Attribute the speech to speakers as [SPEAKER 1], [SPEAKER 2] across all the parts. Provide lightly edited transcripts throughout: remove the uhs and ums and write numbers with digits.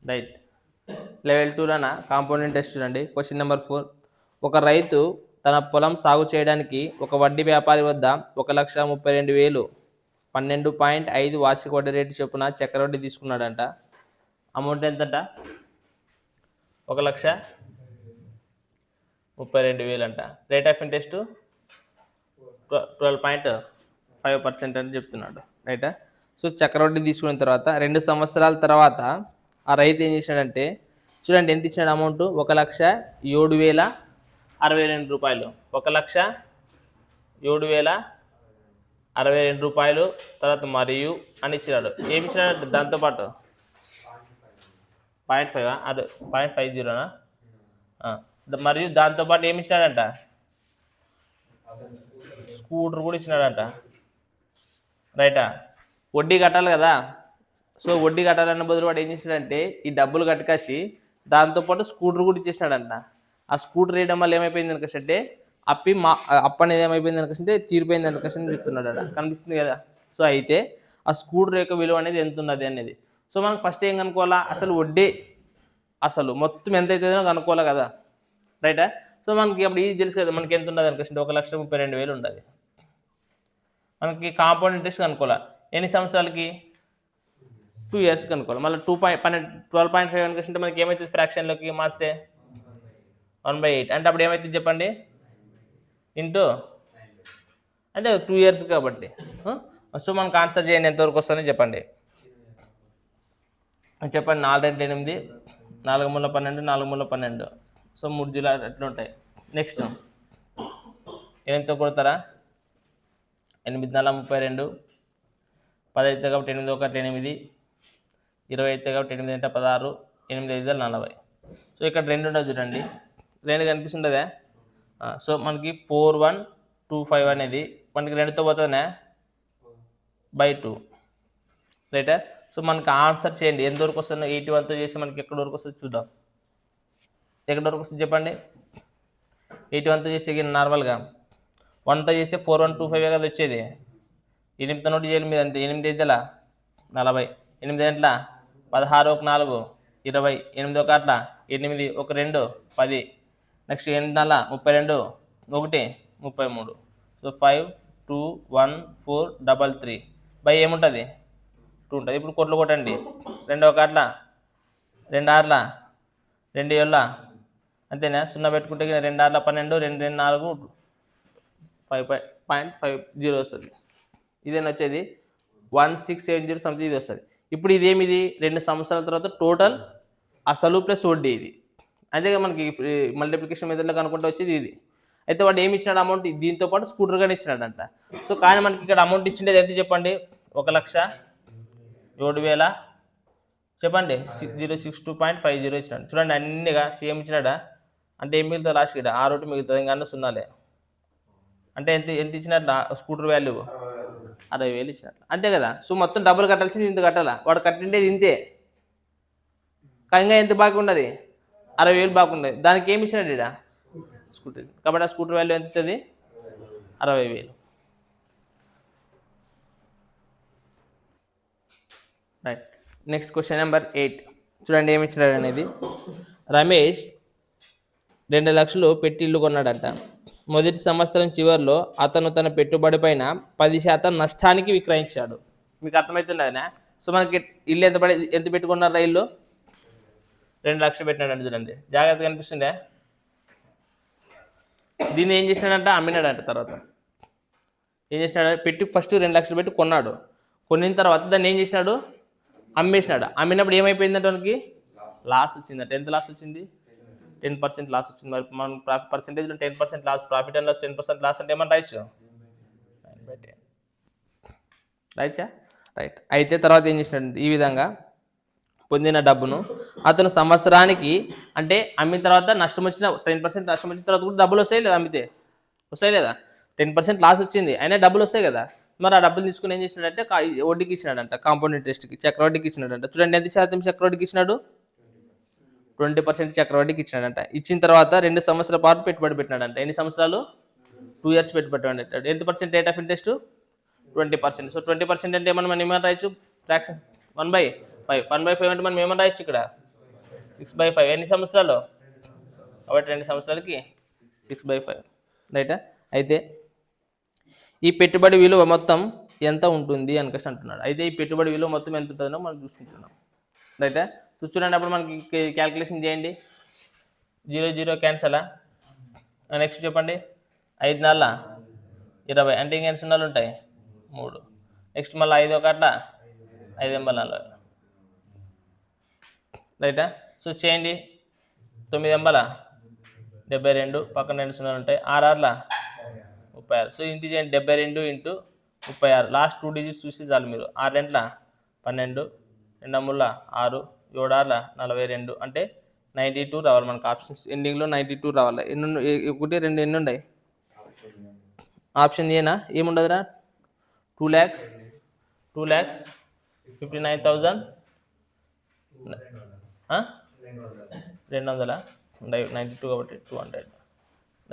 [SPEAKER 1] Right. Level 2లోనా compounding test చూడండి. Question number 4. ఒక రైతు తన పొలం సాగు చేయడానికి ఒక వడ్డీ వ్యాపారి వద్ద 1,32,000 12.5 వార్షిక వడ్డీ రేటు చొప్పున చక్రవడ్డీ తీసుకున్నాడంట. అమౌంట్ ఎంతట? 1,32,000 అంట. రేట్ ఆఫ్ ఇంట్రెస్ట్ 12.5% అని చెప్తున్నాడు. రైటా? సో చక్రవడ్డీ తీసుకున్న తర్వాత 2 సంవత్సరాల తర్వాత ఆ రైతు ఏం చేశాడంటే చూడండి ఎంత ఇచ్చాడు అమౌంట్, 1,07,62 రూపాయలు. 1,07,62 రూపాయలు. తర్వాత మరియు అని ఇచ్చినాడు. ఏమి ఇచ్చినాడు దాంతోపాటు? 0.5 అదే 0.50నా? మరియు దాంతోపాటు ఏమి ఇచ్చినాడంట? స్కూటర్ కూడా ఇచ్చినాడంట. రైటా? వడ్డీ కట్టాలి కదా. సో వడ్డీ కట్టాలన్న బదులు వాడు ఏం చేసినాడంటే ఈ డబ్బులు కట్టుకాసి దాంతోపాటు స్కూటర్ కూడా ఇచ్చేసినాడంట. ఆ స్కూటర్ వేయడం వల్ల ఏమైపోయింది అనుకంటే అప్పు అనేది ఏమైపోయింది అనుకంటే తీరిపోయింది అనుకని చెప్తున్నాడు. కనిపిస్తుంది కదా. సో అయితే ఆ స్కూటర్ యొక్క విలువ అనేది ఎంత ఉన్నది అనేది. సో మనకు ఫస్ట్ ఏం కనుక్కోవాలా? అసలు వడ్డీ అసలు మొత్తం ఎంత అవుతుందో కనుక్కోవాలి కదా. రైటా? సో మనకి అప్పుడు ఇది తెలుసు కదా మనకి ఎంత ఉన్నది అనుకంటే 1,32,000 ఉండదు. మనకి కాంపౌండ్ ఇంట్రెస్ట్ కనుక్కోవాలి. ఎన్ని సంవత్సరాలకి? 2 years కనుక్కోవాలి. మళ్ళీ 12.5 అనుకుంటే మనకి ఏమవుతుంది ఫ్రాక్షన్లోకి మార్చే 1/8 అంటే అప్పుడు ఏమవుతుంది చెప్పండి ఇంటూ అంటే 2 years కాబట్టి. సో మనకు ఆన్సర్ చేయండి ఎంతవరకు వస్తుందని చెప్పండి. 4 × 8 4 × 12 4 × 12. సో 3 జిల్లాలు అట్లా ఉంటాయి. నెక్స్ట్ 8తో కొడతారా? 8 × 4 = 32. 10 అయితే కాబట్టి 8 × 1 = 8. 20 అయితే కాబట్టి 8 × 16. 8 × 5 = 40. సో ఇక్కడ 2 ఉండదు చూడండి. 2 కనిపిస్తుంటుందా? సో మనకి 4125 అనేది మనకి 2తో పోతుందనే /2. రైటా? సో మనకి ఆన్సర్ చేయండి ఎంతవరకు వస్తుందో. 81తో చేస్తే మనకి ఎక్కడి వరకు వస్తుంది చూద్దాం. ఎక్కడి వరకు వస్తుంది చెప్పండి. 81తో చేస్తే నార్మల్గా 1తో చేస్తే 4125 కదా వచ్చేది. 8తో నోటి చేయాలి మీద అంతే. 8 అయితే 40. 8 గంటల 16 1 4 20. 8 1 8 1 2 10. నెక్స్ట్ 8 4 32 1 33. సో 5 2 1 4 3 3 బై ఏముంటుంది 2 ఉంటుంది. ఇప్పుడు కొట్లు కొట్టండి. 2 1 2 6 2 7 అంతేనా? 0 పెట్టుకుంటే 2 6 12 2 2 4 5.50 వస్తుంది. ఇదేనా వచ్చేది 1670 సంథింగ్ ఇది వస్తుంది. ఇప్పుడు ఇదేమిది 2 సంవత్సరాల తర్వాత టోటల్ అసలు ప్లస్ వడ్డీ ఇది. అంతేగా మనకి మల్టిప్లికేషన్ మెథడ్లో కనుక్కుంటూ వచ్చేది ఇది. అయితే వాడు ఏమి ఇచ్చినాడు అమౌంట్ దీంతో పాటు స్కూటర్ కానీ ఇచ్చినాడంట. సో కానీ మనకి ఇక్కడ అమౌంట్ ఇచ్చిండేది ఎంత చెప్పండి? 1,07,000 చెప్పండి 062.50 ఇచ్చినాడు. చూడండి అన్నిగా సేమ్ ఇచ్చినాడా అంటే ఏం మిగులుతుంది లాస్ట్ ఇక్కడ 6 మిగులుతుంది. ఇంకా 0 అంటే ఎంత ఇచ్చినట్ల స్కూటర్ వాల్యూ 60,000 ఇచ్చినట్లు అంతే కదా. సో మొత్తం డబ్బులు కట్టాల్సింది ఇంత కట్టాలా. వాడు కట్టిండేది ఇంతే. ఇంకా ఎంత బాకీ ఉన్నది 60,000 బాకీ ఉన్నది. దానికి ఏమి ఇచ్చినాడు ఇక్కడ స్కూటర్. కాబట్టి ఆ స్కూటర్ వాల్యూ ఎంత అవుతుంది 60,000. రైట్. నెక్స్ట్ క్వశ్చన్ నెంబర్ 8 చూడండి ఏమి ఇచ్చినాడు అనేది. రమేష్ 2 లక్షలు పెట్టి ఇల్లు కొన్నాడంట. మొదటి సంవత్సరం చివరిలో అతను తన పెట్టుబడి పైన 10% నష్టానికి విక్రయించాడు. మీకు అర్థమవుతుందా? సో మనకి ఇల్లు ఎంత పెట్టుకున్నారా? ఇల్లు 2 లక్షలు పెట్టినాడంట. చూడండి జాగ్రత్తగా కనిపిస్తుందా? దీన్ని ఏం చేసినాడంట? అమ్మినాడంట. తర్వాత ఏం చేసినాడు? ఫస్ట్ 2 లక్షలు పెట్టి కొన్నాడు. కొన్న తర్వాత దాన్ని ఏం చేసినాడు? అమ్మేసినాడు. అమ్మినప్పుడు ఏమైపోయిందంటే మనకి లాస్ వచ్చిందంట. ఎంత లాస్ వచ్చింది? 10% లాస్ వచ్చింది. మరి మనం పర్సెంటేజ్లో 10% loss, profit and loss 10% loss అంటే ఏమన్నా రాయొచ్చు రైట్చా? రైట్. అయితే తర్వాత ఏం చేసినాడు? ఈ విధంగా పొందిన డబ్బును అతను సంవత్సరానికి అంటే అమ్మిన తర్వాత నష్టం వచ్చిన 10% నష్టం వచ్చిన తర్వాత కూడా డబ్బులు వస్తాయి లేదా? అమ్మితే వస్తాయి లేదా? 10% లాస్ వచ్చింది అయినా డబ్బులు వస్తాయి కదా. మరి ఆ డబ్బులు తీసుకుని ఏం చేసినాడంటే వడ్డీకి ఇచ్చినాడంట. కాంపౌండ్ ఇంట్రెస్ట్కి చక్రవడ్డీకి ఇచ్చినాడంట. చూడండి ఎంత శాతం చక్రవడ్డీకి ఇచ్చినాడు? 20% చక్రవడ్డీకి ఇచ్చినాడంట. ఇచ్చిన తర్వాత 2 సంవత్సరాల పాటు పెట్టుబడి పెట్టినాడంట. ఎన్ని సంవత్సరాలు? 2 years పెట్టుబడి. ఎంత percent rate of interest? 20%. So 20% అంటే మనం ఏమైనా రాయొచ్చు ఫ్రాక్షన్ 1/5. 1/5 అంటే మనం ఏమైనా రాయొచ్చు ఇక్కడ 6/5 ఎన్ని సంవత్సరాలు? కాబట్టి 2 సంవత్సరాలకి 6/5 రైటా. అయితే ఈ పెట్టుబడి విలువ మొత్తం ఎంత ఉంటుంది అని అంటున్నాడు. అయితే ఈ పెట్టుబడి విలువ మొత్తం ఎంత ఉంటుందో మనం చూసుకుంటున్నాం రైటా. చూడండి అప్పుడు మనకి క్యాల్కులేషన్ చేయండి. 0 0 క్యాన్సలా. నెక్స్ట్ చెప్పండి 5 4 20 అంటే ఇంకెన్ని సున్నాలు ఉంటాయి 3. నెక్స్ట్ మళ్ళీ 5 1 5 40 రైటా. సో చేయండి 9 72 పక్కన 2 సున్నాలు ఉంటాయి 6 6 36. సో ఇంటి చేయండి 72 × 36 లాస్ట్ 2 డిజిట్స్ చూసి చాలు మీరు. 6 2 12 2 6 7 6 42 అంటే 92 రావాలి మనకు ఆప్షన్స్ ఎండింగ్లో 92 రావాలి. ఎన్ని 1 2 ఎన్ని ఉన్నాయి ఆప్షన్ ఏనా ఏముండదురా 2,59,000 200 92 కాబట్టి 200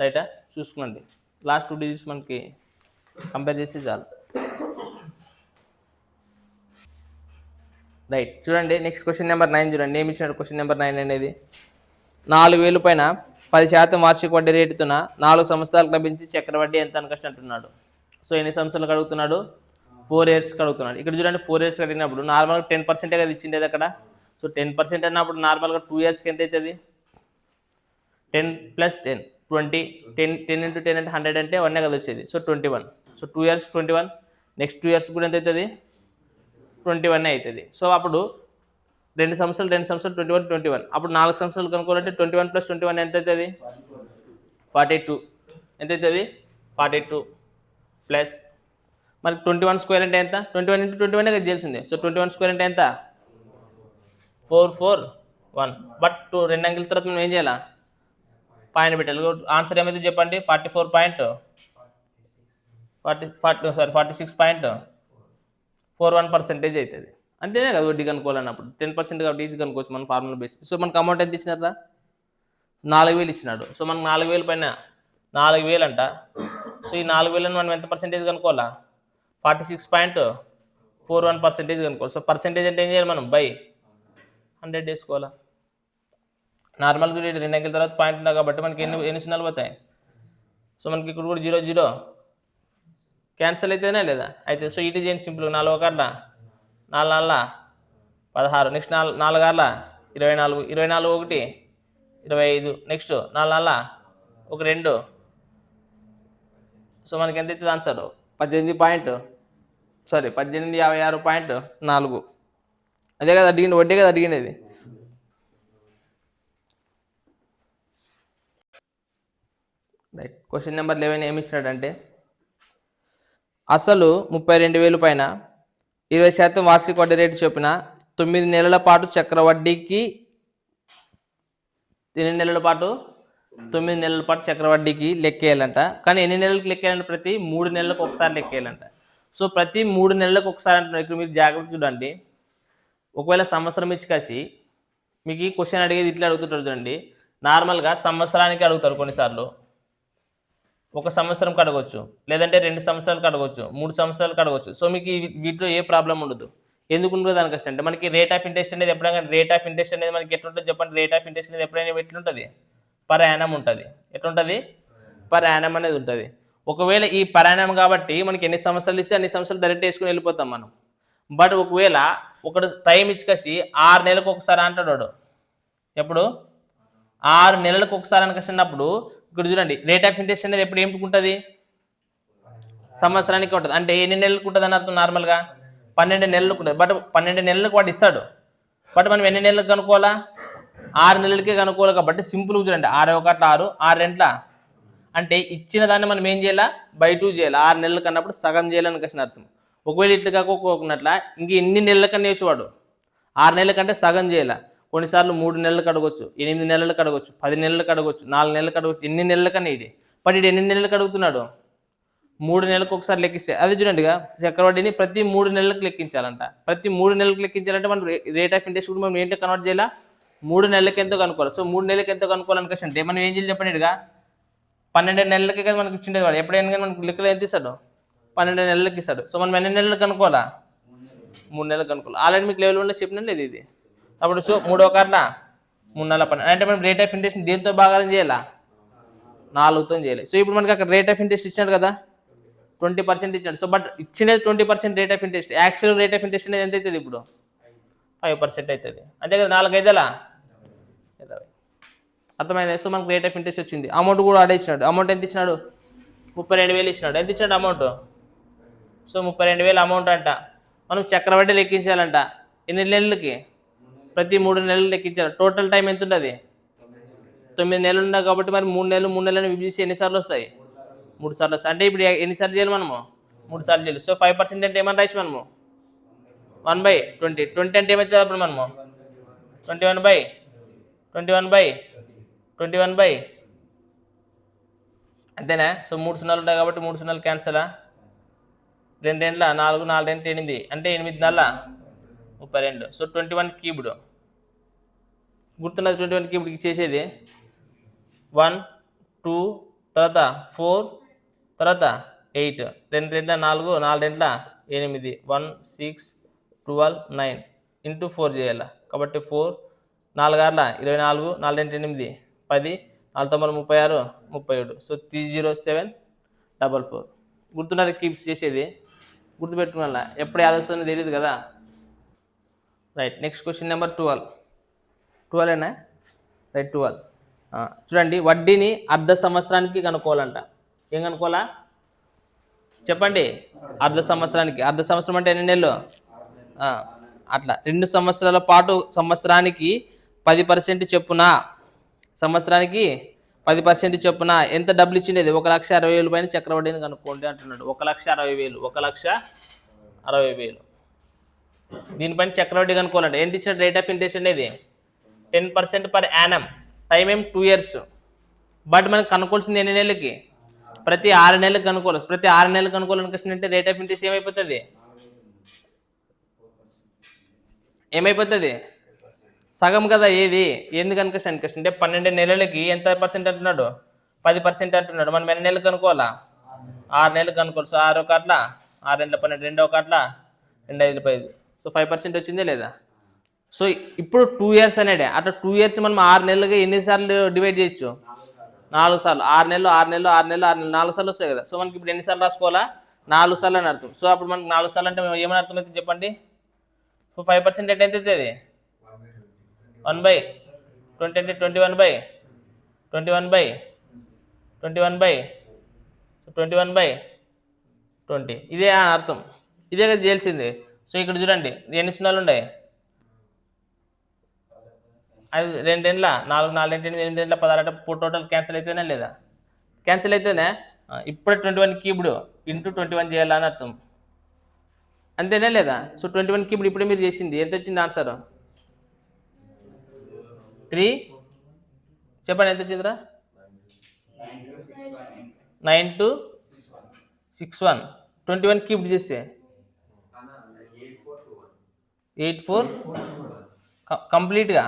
[SPEAKER 1] రైటా. చూసుకోండి లాస్ట్ 2 డిజిట్స్ మనకి కంపేర్ చేసి చాలు రైట్. చూడండి నెక్స్ట్ క్వశ్చన్ నెంబర్ 9 చూడండి. ఏమి ఇచ్చినాడు క్వశ్చన్ నెంబర్ 9 అనేది 4,000 పైన 10% వార్షిక వడ్డీ రేటుతున్న 4 సంవత్సరాలకు లభించి చక్రవడ్డీ ఎంత అని అడుగుతున్నాడు. సో ఎన్ని సంవత్సరాలకు అడుగుతున్నాడు? 4 ఇయర్స్కి అడుగుతున్నాడు. ఇక్కడ చూడండి 4 ఇయర్స్కి అడిగినప్పుడు నార్మల్గా 10% కదా ఇచ్చిండేది అక్కడ. సో 10% అన్నప్పుడు నార్మల్గా 2 ఇయర్స్కి ఎంత అవుతుంది? 10 + 10 20 10 10 × 10 అంటే 100 అంటే 1 కదా వచ్చేది. So 21. So 2 years 21. Next 2 years కూడా ఎంత అవుతుంది? 21 అవుతుంది. సో అప్పుడు 2 సంవత్సరాలు 21 21. అప్పుడు 4 సంవత్సరాలు కనుక్కోవాలంటే 21 + 21 ఎంత అవుతుంది? 42. ఎంత అవుతుంది? 42 ప్లస్ మనకి 21² అంటే ఎంత? 21 × 21 కదా తెలిసిందే. సో 21² అంటే ఎంత? 441. బట్ 2 అంకెల తర్వాత మనం ఏం చేయాలా? పాయింట్ పెట్టాలి. ఆన్సర్ ఏమైతే చెప్పండి? 46.41% అవుతుంది. అంతేనే కదా వడ్డీ కనుక్కోవాలన్నప్పుడు 10% కాబట్టి ఈజీ కనుక్కోవచ్చు మన ఫార్ములా బేస్. సో మనకు అమౌంట్ ఎంత ఇచ్చినారా? 4,000 ఇచ్చినాడు. సో మనకు 4,000 పైన 4,000 అంట. సో ఈ 4,000 మనం ఎంత పర్సెంటేజ్ కనుక్కోవాలా? 46.41% కనుక్కోవాలి. సో పర్సెంటేజ్ అంటే ఏం చేయాలి మనం? బై 100 వేసుకోవాలా. నార్మల్గా 2 అంకెల తర్వాత పాయింట్ ఉన్నాయి కాబట్టి మనకి ఎన్ని సున్నాలు పోతాయి? సో మనకి ఇక్కడ కూడా 0 0 క్యాన్సిల్ అయితేనే లేదా అయితే. సో ఇటు చేయండి సింపుల్. 4 1 4 4 16. నెక్స్ట్ 4 4 6 24 24 1 25. నెక్స్ట్ 4 4 1 2. సో మనకి ఎంత అవుతుంది ఆన్సర్? 18.56.4. అదే కదా అడిగింది, వడ్డీ కదా అడిగినది. రైట్. క్వశ్చన్ నెంబర్ 11 ఏమి ఇచ్చినాడంటే అసలు 32,000 పైన 20% వార్షిక వడ్డీ రేటు చొప్పున 9 నెలల పాటు చక్రవడ్డీకి 9 నెలల పాటు చక్రవడ్డీకి లెక్కేయాలంట. కానీ ఎన్ని నెలలకు లెక్కేయాలంటే ప్రతి 3 నెలలకు ఒకసారి లెక్కేయాలంట. సో ప్రతి 3 నెలలకు ఒకసారి అంటున్నారు. ఇక్కడ మీరు జాగ్రత్త చూడండి. ఒకవేళ సంవత్సరం ఇచ్చి కాసి మీకు ఈ క్వశ్చన్ అడిగేది ఇట్లా అడుగుతుంటారు చూడండి. నార్మల్గా సంవత్సరానికి అడుగుతారు కొన్నిసార్లు. 1 సంవత్సరంకి అడగవచ్చు, లేదంటే 2 సంవత్సరాలకు అడగవచ్చు, 3 సంవత్సరాలకు అడగవచ్చు. సో మీకు వీటిలో ఏ ప్రాబ్లం ఉండదు. ఎందుకు ఉండదు దానికి అంటే మనకి రేట్ ఆఫ్ ఇంట్రెస్ట్ అనేది ఎప్పుడైనా మనకి ఎట్లుంటుంది చెప్పండి? రేట్ ఆఫ్ ఇంట్రెస్ట్ అనేది ఎప్పుడైనా ఎట్లుంటుంది? పర్ యానం ఉంటుంది. ఎట్లుంటుంది? పర్ యానం అనేది ఉంటుంది. ఒకవేళ ఈ పర్ యానం కాబట్టి మనకి ఎన్ని సంవత్సరాలు ఇస్తే అన్ని సంవత్సరాలు డైరెక్ట్ వేసుకుని వెళ్ళిపోతాం మనం. బట్ ఒకవేళ ఒకడు టైం ఇచ్చుకేసి 6 నెలలకు ఒకసారి అంటాడు. ఎప్పుడు? 6 నెలలకు ఒకసారి అనుకసినప్పుడు ఇక్కడ చూడండి రేట్ ఆఫ్ ఇంట్రెస్ట్ అనేది ఎప్పుడు ఏమిటి ఉంటుంది? సంవత్సరానికి ఉంటుంది. అంటే ఎన్ని నెలలకు ఉంటుంది అని అర్థం? నార్మల్గా 12 నెలలకు ఉంటుంది. బట్ 12 నెలలకు వాడు ఇస్తాడు. బట్ మనం ఎన్ని నెలలకు కనుక్కోవాలా? 6 నెలలకే కనుక్కోవాలి. కాబట్టి సింపుల్గా చూడండి 6 1 6 6 2 అంటే ఇచ్చిన దాన్ని మనం ఏం చేయాలా? బై 2 చేయాలి. 6 నెలలకు అన్నప్పుడు సగం చేయాలని కసిన అర్థం. ఒకవేళ ఇట్లా కాకోకున్నట్ల ఇంక ఎన్ని నెలలకన్నా వేసేవాడు 6 నెలల కంటే సగం చేయాలి. కొన్నిసార్లు 3 నెలలకు అడగొచ్చు, 8 నెలలకు అడగొచ్చు, 10 నెలలకు అడగొచ్చు, 4 నెలలకు అడగొచ్చు. ఎన్ని నెలలకన్నా ఇది. బట్ ఇది ఎన్ని నెలలకు అడుగుతున్నాడు? 3 నెలలకు ఒకసారి లెక్కిస్తే అదే చూడండిగా చక్రవడ్డీని ప్రతి 3 నెలలకు లెక్కించాలంట. ప్రతి 3 నెలలకు లెక్కించాలంటే మనం రేట్ ఆఫ్ ఇంట్రెస్ట్ కూడా మనం ఏంటో కన్వర్ట్ చేయాలా? 3 నెలలకు ఎంతో కనుక్కోవాలి. సో 3 నెలలకు ఎంతో కనుక్కోవాలనుకోవచ్చు అంటే మనం ఏం చేయాలి చెప్పండి? ఇదిగా 12 నెలలకే కదా మనకి ఇచ్చిండేది వాడు. ఎప్పుడైనా కానీ మనకు లెక్కలు ఎంత ఇస్తాడు? 12 నెలలకు ఇస్తాడు. సో మనం ఎన్ని నెలలకు కనుక్కోవాలా? 3 నెలలకు కనుక్కోవాలి. ఆల్రెడీ మీకు లెవెల్ 1లో చెప్పిన లేదు ఇది. అప్పుడు సో 3 1 3 నెలల 12 అంటే మనం రేట్ ఆఫ్ ఇంట్రెస్ట్ దేంతో భాగారం చేయాలా 4తో చేయాలి. సో ఇప్పుడు మనకి అక్కడ రేట్ ఆఫ్ ఇంట్రెస్ట్ ఇచ్చాడు కదా 20% ఇచ్చాడు. సో బట్ ఇచ్చినది 20% rate of interest, actual rate of interest అనేది ఎంత అవుతుంది ఇప్పుడు 5% అవుతుంది. అంతే కదా 4 5 20. అర్థమైంది. సో మనకు రేట్ ఆఫ్ ఇంట్రెస్ట్ వచ్చింది. అమౌంట్ కూడా ఆడే ఇచ్చినాడు. అమౌంట్ ఎంత ఇచ్చినాడు 32,000 ఇచ్చినాడు. ఎంత ఇచ్చినాడు అమౌంట్? సో 32,000 అమౌంట్ అంట. మనం చక్రవడ్డీ లెక్కించాలంట. ఎన్ని నెలలకి? ప్రతి 3 నెలలు లెక్కించాలి. టోటల్ టైం ఎంత ఉంటుంది? 9 నెలలు ఉన్నాయి కాబట్టి మరి 3 నెలలను విభజించి ఎన్నిసార్లు వస్తాయి? 3 సార్లు వస్తాయి. అంటే ఇప్పుడు ఎన్నిసార్లు చేయాలి మనము? 3 సార్లు చేయాలి. సో 5% అంటే ఏమని రాసి మనము 1/20. 20 అంటే ఏమవుతుంది అప్పుడు మనము 21/21 అంతేనా? సో 3 సున్నాలు ఉంటాయి కాబట్టి 3 సున్నాలు క్యాన్సలా? 2 4 4 8 అంటే 8 నెలల 32. So 21 cubed గుర్తున్నది. 21 క్యూబ్డ్కి చేసేది 1 2 తర్వాత 4 తర్వాత 8 2 2 4 4 2 8 1 6 12 9 ఇంటూ 4 చేయాలి కాబట్టి 4 4 6 24 4 8 10 4 9 36 37. సో 30744 గుర్తున్నది కీప్స్ చేసేది. గుర్తుపెట్టుకున్నా ఎప్పుడు యాద వస్తుందో తెలియదు కదా. రైట్. నెక్స్ట్ క్వశ్చన్ నెంబర్ 12 ఏనా? రైట్ 12. చూడండి, వడ్డీని అర్ధ సంవత్సరానికి కనుక్కోవాలంట. ఏం కనుక్కోవాలా చెప్పండి? అర్ధ సంవత్సరానికి. అర్ధ సంవత్సరం అంటే ఎన్ని నెలలు? అట్లా 2 సంవత్సరాల పాటు సంవత్సరానికి 10% చొప్పున, సంవత్సరానికి 10% చొప్పున ఎంత డబ్బులు ఇచ్చిండేది? 1,60,000 పైన చక్రవడ్డీని కనుక్కోండి అంటున్నాడు. 1,60,000 1,60,000 దీనిపైన చక్రవడ్డీ కనుక్కోవాలంటే ఎంత ఇచ్చిన రేట్ ఆఫ్ ఇంట్రెస్ట్ అనేది 10% పర్ యానం. టైం ఏం 2 years. బట్ మనకు కనుక్కోవాల్సింది ఎన్ని నెలలకి? ప్రతి 6 నెలలకు కనుక్కోవాలి. ప్రతి 6 నెలలకు కనుక్కోవాలనుకుంటే రేట్ ఆఫ్ ఇంట్రెస్ట్ ఏమైపోతుంది? సగం కదా. ఏది ఎందుకు కనుక్కోవచ్చు అంటే 12 నెలలకి ఎంత % అంటున్నాడు? 10% అంటున్నాడు. మనం ఎన్ని నెలలకు కనుక్కోవాలా? 6 నెలలకు కనుక్కోవాలి. సో 6 1 6 2 12 2 1 2 5 5. సో 5% వచ్చిందే లేదా? సో ఇప్పుడు 2 years అనేది అట్లా 2 years మనం 6 నెలలుగా ఎన్నిసార్లు డివైడ్ చేయొచ్చు? 4 సార్లు. 6 నెలలు 6 నెలలు 6 నెలలు 6 నెలలు 4 సార్లు వస్తాయి కదా. సో మనకి ఇప్పుడు ఎన్నిసార్లు రాసుకోవాలా? 4 సార్లు అని అర్థం. సో అప్పుడు మనకి 4 సార్లు అంటే ఏమని అర్థం అవుతుంది చెప్పండి? సో 5% అంటే ఎంత అవుతుంది? 1/20 అంటే 21/20 ఇదే అర్థం. ఇదే కదా తెలిసింది. సో ఇక్కడ చూడండి ఎన్ని సున్నాలు ఉన్నాయి? 2 4 4 8 8 16 అంటే టోటల్ క్యాన్సిల్ అయితేనే లేదా? క్యాన్సిల్ అయితేనే. ఇప్పుడే 21 క్యూబ్డ్ ఇంటూ 21 చేయాలని అర్థం. అంతేనా లేదా? సో 21 క్యూబ్డ్ ఇప్పుడే మీరు చేసింది ఎంత వచ్చింది ఆన్సర్? 3 చెప్పండి ఎంత వచ్చిందిరా? 9261. 21 క్యూబ్డ్ చేస్తే 84 కంప్లీట్గా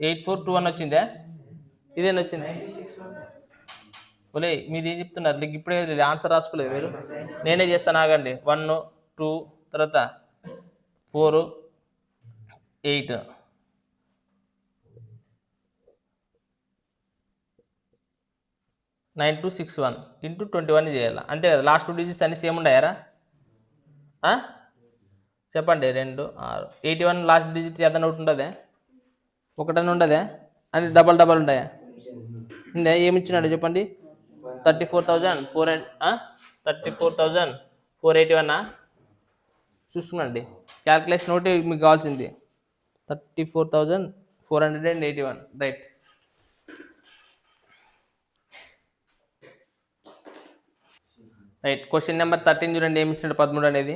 [SPEAKER 1] 8421 వచ్చిందే. ఇదేనా వచ్చింది? ఓలే మీరు ఏం చెప్తున్నారు? నీకు ఇప్పుడే ఆన్సర్ రాసుకోలేదు మీరు. నేనే చేస్తాను ఆగండి. 1 2 తర్వాత 4 8 9261 ఇంటూ 21 చేయాలి అంతే కదా. లాస్ట్ 2 డిజిట్స్ అన్ని సేమ్ ఉన్నాయారా? చెప్పండి. 2 6 81 లాస్ట్ డిజిట్ ఏదైనా ఒకటి ఉంటుందే? ఒకటని ఉండదే? అని డబల్ ఉంటాయా? ఏమి ఇచ్చినాడు చెప్పండి? 34,481 చూసుకున్నాండి. క్యాల్కులేషన్ ఒకటి మీకు కావాల్సింది 34,481. రైట్. క్వశ్చన్ నెంబర్ 13 చూడండి. ఏమి ఇచ్చినాడు? 13 అనేది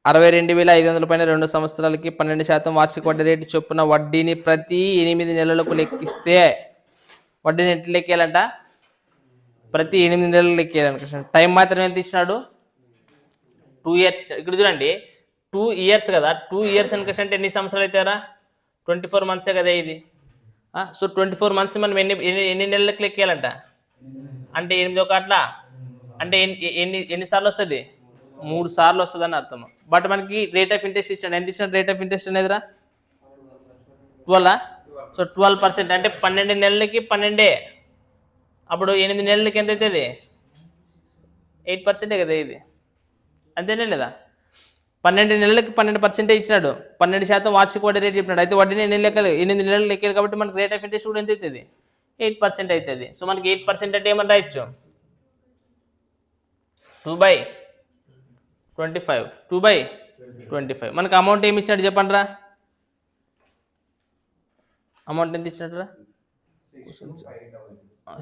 [SPEAKER 1] 62,500 పైన 2 సంవత్సరాలకి 12% వార్షిక వడ్డీ రేటు చొప్పున వడ్డీని ప్రతి 8 నెలలకు లెక్కిస్తే వడ్డీని ఎట్లా లెక్కేయాలంట? ప్రతి 8 నెలలకు లెక్కేయాలంట. టైం మాత్రం ఎంత ఇచ్చినాడు? 2 years. ఇక్కడ చూడండి 2 years కదా. 2 years అంటే ఎన్ని సంవత్సరాలు అవుతారా? 24 months కదా ఇది. సో 24 months మనం ఎన్ని నెలలకు లెక్కేయాలంట? అంటే 8 1 అంటే ఎన్నిసార్లు వస్తుంది? 3 సార్లు వస్తుంది అని అర్థం. బట్ మనకి రేట్ ఆఫ్ ఇంట్రెస్ట్ ఇచ్చాడు. ఎంత ఇచ్చిన రేట్ ఆఫ్ ఇంట్రెస్ట్ అనేదిరా? 12. సో 12% అంటే 12 నెలలకి 12. అప్పుడు 8 నెలలకి ఎంత అవుతుంది? 8% కదా ఇది, అంతేనే లేదా? 12 నెలలకి 12% ఇచ్చినాడు, 12% వార్షిక వడ్డీ రేటు చెప్పినాడు. అయితే వడ్డీని 8 నెలలు లెక్కలు కాబట్టి మనకి రేట్ ఆఫ్ ఇంట్రెస్ట్ కూడా ఎంత అవుతుంది? 8% అవుతుంది. సో మనకి 8% అంటే ఏమని రాయొచ్చు? 2/25. 2/25. మనకి అమౌంట్ ఏమి ఇచ్చినాడు చెప్పండి రా? అమౌంట్ ఎంత ఇచ్చినట్టు రా?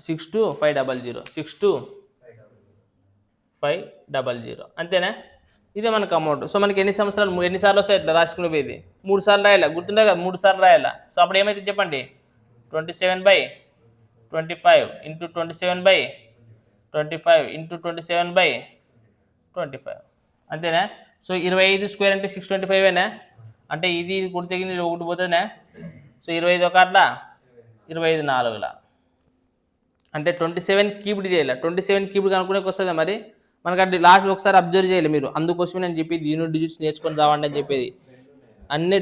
[SPEAKER 1] 62500. 62500 అంతేనా? ఇదే మనకు అమౌంట్. సో మనకి ఎన్ని సంవత్సరాలు ఎన్నిసార్లు వస్తాయి ఇట్లా రాసుకుని పోయేది? 3 సార్లు రాయాలా, గుర్తుండే కదా? 3 సార్లు రాయాలా. సో అప్పుడు ఏమైతే చెప్పండి? 27/25 ఇంటూ 27/25 ఇంటూ 27/25 అంతేనా? సో 25² అంటే 625ఏనా? అంటే ఇది కుడితే ఒకటి పోతుందా? సో 25 ఒక అట్లా 25 4లా అంటే 27 క్యూబ్డ్ చేయాలి. 27 క్యూబ్డ్ కనుక్కునే వస్తుందా మరి? మనకు అంటే లాస్ట్ ఒకసారి అబ్జర్వ్ చేయాలి మీరు. అందుకోసమే నేను చెప్పేది యూనిట్ డిజిట్స్ నేర్చుకొని రావండి అని చెప్పేది. అన్ని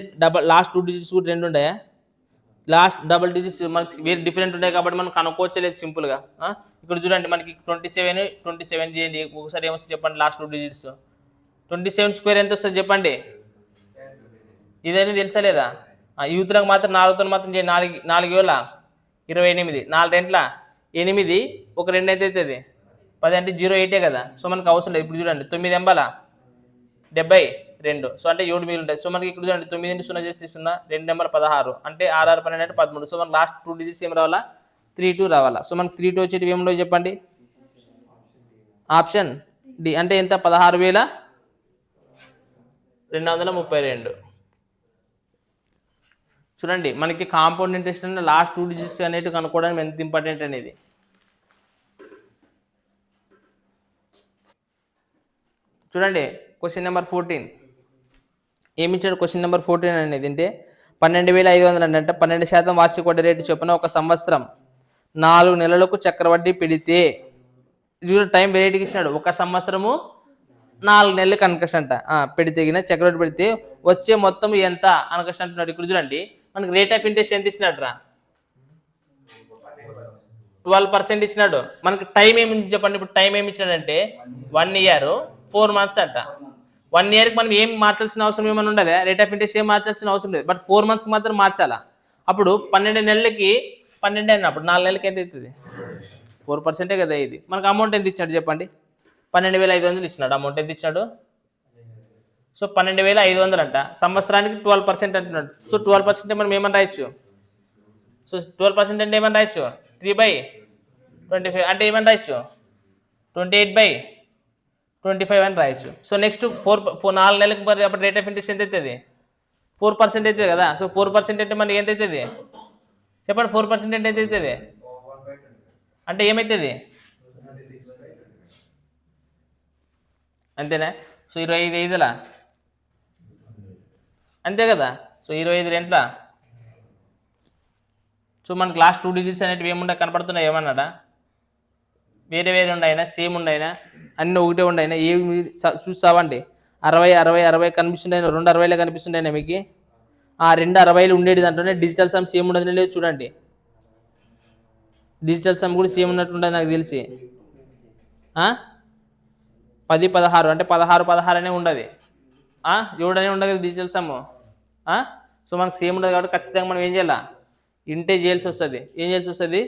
[SPEAKER 1] లాస్ట్ 2 డిజిట్స్ కూడా 2 ఉంటాయా? లాస్ట్ డబుల్ డిజిట్స్ మనకి వేరే డిఫరెంట్ ఉంటాయి కాబట్టి మనం కనుక్కోవచ్చలేదు సింపుల్గా. ఇక్కడ చూడండి మనకి 27 చేయండి. ఒకసారి ఏమొస్తుంది చెప్పండి? లాస్ట్ 2 డిజిట్స్ 27² ఎంత వస్తుంది చెప్పండి? ఇదైనా తెలుసా లేదా? యూత్లకు మాత్రం 4తో మాత్రం చేయండి. 4 ఏళ్ళ 28, 4 రెంట్ల 8, ఒక 2 అయితే అవుతుంది 10 అంటే 08 కదా. సో మనకు అవసరం లేదు. ఇప్పుడు చూడండి 9 ఎంబల 72. సో అంటే 7 మిగిలి ఉంటాయి. సో మనకి ఇక్కడ చూడండి 9 0 చేస్తే 0, 2 నెంబర్ 16 అంటే 6 6 12 అంటే 13. సో మనకి లాస్ట్ 2 డిజిట్స్ ఏం రావాలా? 32 రావాలా. సో మనకి 32 వచ్చేటివి ఏమిలో చెప్పండి? ఆప్షన్ డి అంటే ఎంత? 16,232. చూడండి మనకి కాంపౌండ్ ఇంట్రెస్ట్ అంటే లాస్ట్ 2 డిజిట్స్ అనేవి కనుక్కోవడానికి ఎంత ఇంపార్టెంట్ అనేది. చూడండి క్వశ్చన్ నెంబర్ 14 ఏమి ఇచ్చాడు? క్వశ్చన్ నెంబర్ 14 అనేది అంటే 12,500 అంటే 12% వార్షిక వడ్డీ రేటు చొప్పున ఒక సంవత్సరం 4 నెలలకు చక్రవడ్డీ పెడితే, టైం వెరైటీకి ఇచ్చినాడు. ఒక సంవత్సరము 4 నెలలకు అనకస్ట్ అంట పెడితే చక్రవడ్డీ పెడితే వచ్చే మొత్తం ఎంత అనకస్ట్ అంటున్నాడు. ఇక్కడ చూడండి మనకి రేట్ ఆఫ్ ఇంట్రెస్ట్ ఎంత ఇచ్చినాడు రా? 12% ఇచ్చినాడు. మనకి టైం ఏమి చెప్పండి? ఇప్పుడు టైం ఏమి ఇచ్చినాడంటే 1 year 4 months అంట. 1 yearకి మనం ఏం మార్చాల్సిన అవసరం ఏమైనా ఉండదా? రేట్ ఆఫ్ ఇంట్రెస్ట్ ఏం మార్చాల్సిన అవసరం లేదు. బట్ 4 months మాత్రం మార్చాలా. అప్పుడు 12 నెలలకి 12 అయినప్పుడు 4 నెలలకి ఎంత అవుతుంది? 4% కదా ఇది. మనకు అమౌంట్ ఎంత ఇచ్చాడు చెప్పండి? 12,500 ఇచ్చినాడు. అమౌంట్ ఎంత ఇచ్చాడు? సో 12,500 అంట. సంవత్సరానికి 12% అంటున్నాడు. సో 12% మనం ఏమని రాయొచ్చు? సో 12% అంటే ఏమని రాయొచ్చు? 3/25 అంటే ఏమని రాయొచ్చు? 28/25 అని రాయొచ్చు. సో నెక్స్ట్ 4 నెలలకు మరి అప్పుడు రేట్ ఆఫ్ ఇంట్రెస్ట్ ఎంత అవుతుంది? 4% అవుతుంది కదా. సో 4% అంటే మనకి ఎంత అవుతుంది చెప్పండి? 4% అంటే ఎంత అవుతుంది? అంటే ఏమవుతుంది? అంతేనా? సో 25 అంతే కదా. సో 25 రెంట్ల. సో మనకి లాస్ట్ 2 డిజిట్స్ అనేటివి ఏముండే కనపడుతున్నాయి ఏమన్నాడా? వేరే వేరే ఉండయినా సేమ్ ఉండయినా అన్నీ ఒకటే ఉండయినా ఏమి చూస్తావండి? 60 60 60 కనిపిస్తుండే, 2 60లే కనిపిస్తుండేనా మీకు? ఆ 2 60లు ఉండేది దాంట్లోనే డిజిటల్ సమ్ సేమ్ ఉండదు లేదు చూడండి. డిజిటల్ సమ్ కూడా సేమ్ ఉన్నట్టుండదు నాకు తెలిసి. 10 16 అంటే 16 16 అనే ఉండదు. 7 అనే ఉండదు డిజిటల్ సమ్. సో మనకు సేమ్ ఉండదు కాబట్టి ఖచ్చితంగా మనం ఏం చేయాలా? ఇంటే చేయాల్సి వస్తుంది. ఏం చేయాల్సి వస్తుంది?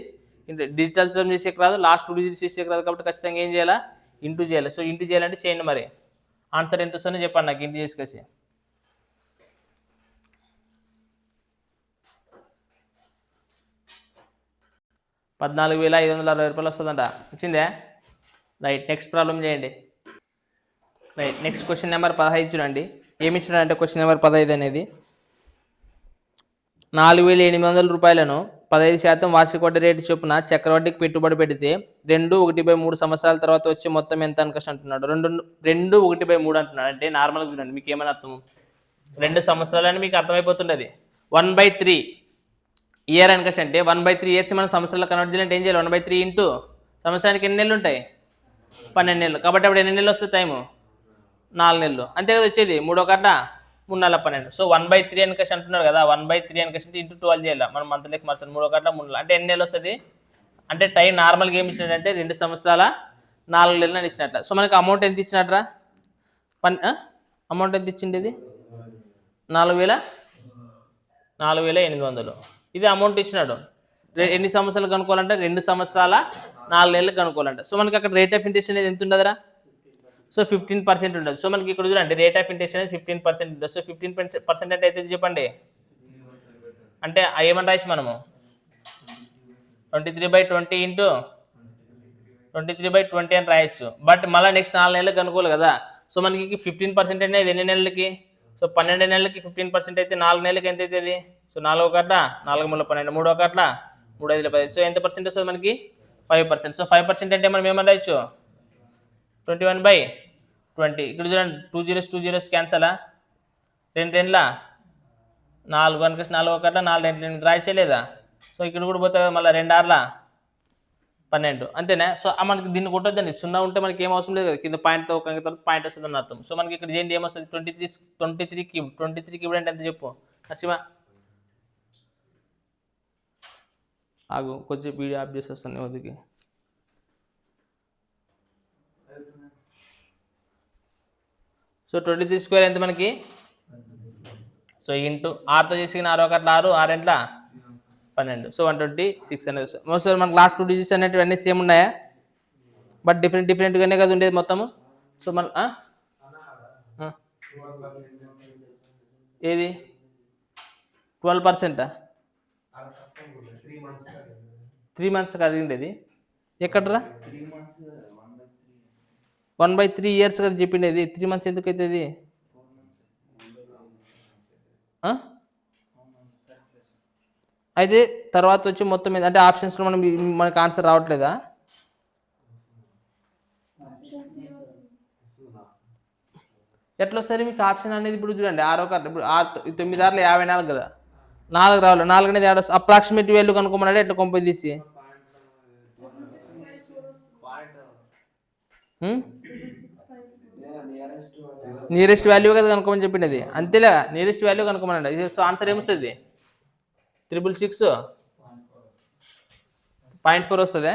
[SPEAKER 1] డిజిటల్ సమ్ చేసేకి రాదు, లాస్ట్ 2 డిజిట్స్ చేసేకి రాదు కాబట్టి ఖచ్చితంగా ఏం చేయాలా? ఇంటూ చేయాలి. సో ఇంటూ చేయాలంటే చేయండి. మరి ఆన్సర్ ఎంత వస్తుందో చెప్పండి నాకు ఇంటూ చేసుకేసి. ₹14,560 వస్తుందంట. వచ్చిందే? రైట్. నెక్స్ట్ ప్రాబ్లం చేయండి. రైట్. నెక్స్ట్ క్వశ్చన్ నెంబర్ 15 చూడండి. ఏమి ఇచ్చినాడంటే క్వశ్చన్ నెంబర్ 15 అనేది ₹4,800 15% వార్షిక వడ్డీ రేటు చొప్పున చక్రవడ్డీకి పెట్టుబడి పెడితే 2/1/3 సంవత్సరాల తర్వాత వచ్చే మొత్తం ఎంత అనకస్ట్ అంటున్నాడు. 2/1/3 అంటున్నాడు. అంటే నార్మల్గా చూడండి మీకు ఏమైనా అర్థం 2 సంవత్సరాలని మీకు అర్థమైపోతుండది. 1/3 ఇయర్ అనకస్ట్ అంటే 1/3 ఇయర్స్ మనం సంవత్సరాలు కన్వర్ట్ చేయాలంటే ఏం చేయాలి? 1/3 ఇంటూ సంవత్సరానికి ఎన్ని నెలలు ఉంటాయి? 12 నెలలు. కాబట్టి అప్పుడు ఎన్ని నెలలు వస్తుంది టైము? 4 నెలలు. అంతే కదా వచ్చేది. 3 1 3×12. సో 1/3 అని కసి అంటున్నారు కదా, 1/3 అని కసి అంటే ఇంటూ 12 చేయాలి మనం. మంత్లీకి మార్చాలి 3 ఒకట్ల 3 అంటే ఎన్ని నెలలు వస్తుంది అంటే టైం నార్మల్గా ఏమి ఇచ్చినట్టే 2 సంవత్సరాల 4 నెలలు అని ఇచ్చినట్ల. సో మనకి అమౌంట్ ఎంత ఇచ్చినట్రా అమౌంట్ ఎంత ఇచ్చింది ఇది 4,800. ఇది అమౌంట్ ఇచ్చినాడు. ఎన్ని సంవత్సరాలు కనుక్కోవాలంటే 2 సంవత్సరాల 4 నెలలు కనుక్కోవాలంటే. సో మనకి అక్కడ రేట్ ఆఫ్ ఇంట్రెస్ట్ అనేది ఎంత ఉండదురా, సో 15% ఉంటుంది. సో మనకి ఇక్కడ చూడండి రేట్ ఆఫ్ ఇంట్రెస్ట్ అనేది 15% ఉంటుంది. సో 15% అంటే అయితే చెప్పండి అంటే ఏమని రాసి మనము 23/20 ఇంటూ 23/20 అని రాయొచ్చు. బట్ మళ్ళీ నెక్స్ట్ 4 నెలలకు కనుక్కోవాలి కదా. సో మనకి 15% అనేది ఎన్ని నెలలకి, సో 12 నెలలకి 15% అయితే 4 నెలలకి ఎంత అవుతుంది, సో 4 ఒకట్ల 4 × 12, 3 ఒకట్ల 3 × 5 10. సో ఎంత పర్సెంట్ వస్తుంది మనకి 5%. సో 5% అంటే మనం ఏమని రాయొచ్చు 21/20. ఇక్కడ చూడండి 2 zeros క్యాన్సలా, 2 10ల 4 కనుక 4 ఒకట్ల 4 2 రాయలేదా. సో ఇక్కడ కూడా పోతే మళ్ళీ 2 6ల 12 అంతేనా. సో మనకి దీన్ని కొట్టొద్దండి, 0 ఉంటే మనకి ఏం అవసరం లేదు కదా, కింద పాయింట్తో ఒక పాయింట్ వస్తుంది అని అర్థం. సో మనకి ఇక్కడ చేయండి ఏమొస్తుంది 23 క్యూబ్ అంటే ఎంత చెప్పు నరసింహ. ఆగు కొంచెం వీడియో ఆఫ్ చేసి వస్తాను వదికి. సో 23 స్క్వేర్ ఎంత మనకి, సో ఇంటూ 6తో చేసి 6 ఒకట్ల 6 6 ఎంట్ల 12. సో 126 అనేది. మోస్ట్ మనకు లాస్ట్ 2 డిజిట్స్ అనేటివి అన్నీ సేమ్ ఉన్నాయా, బట్ డిఫరెంట్గానే కదా ఉండేది మొత్తము. సో మన ఏది 12%, 3 months కదిలిండేది ఎక్కడరా 1/3 years కదా చెప్పిండేది. 3 months ఎందుకు అవుతుంది, అయితే తర్వాత వచ్చి మొత్తం మీద అంటే ఆప్షన్స్లో మనకి ఆన్సర్ రావట్లేదా, ఎట్లా వస్తుంది మీకు ఆప్షన్ అనేది. ఇప్పుడు చూడండి 6 ఇప్పుడు 9 6 54 కదా, 4 రావాలి, 4 అనేది ఏడు అప్రాక్సిమేట్ వాల్యూ కనుక్కోమన్నాడు. ఎట్లా కొంప తీసి నియరెస్ట్ వాల్యూ కదా కనుక్కోమని చెప్పింది. అంతేలే నియరెస్ట్ వాల్యూ కనుక్కోమన్నాడు. సో ఆన్సర్ ఏమొస్తుంది 666.4 వస్తుందా,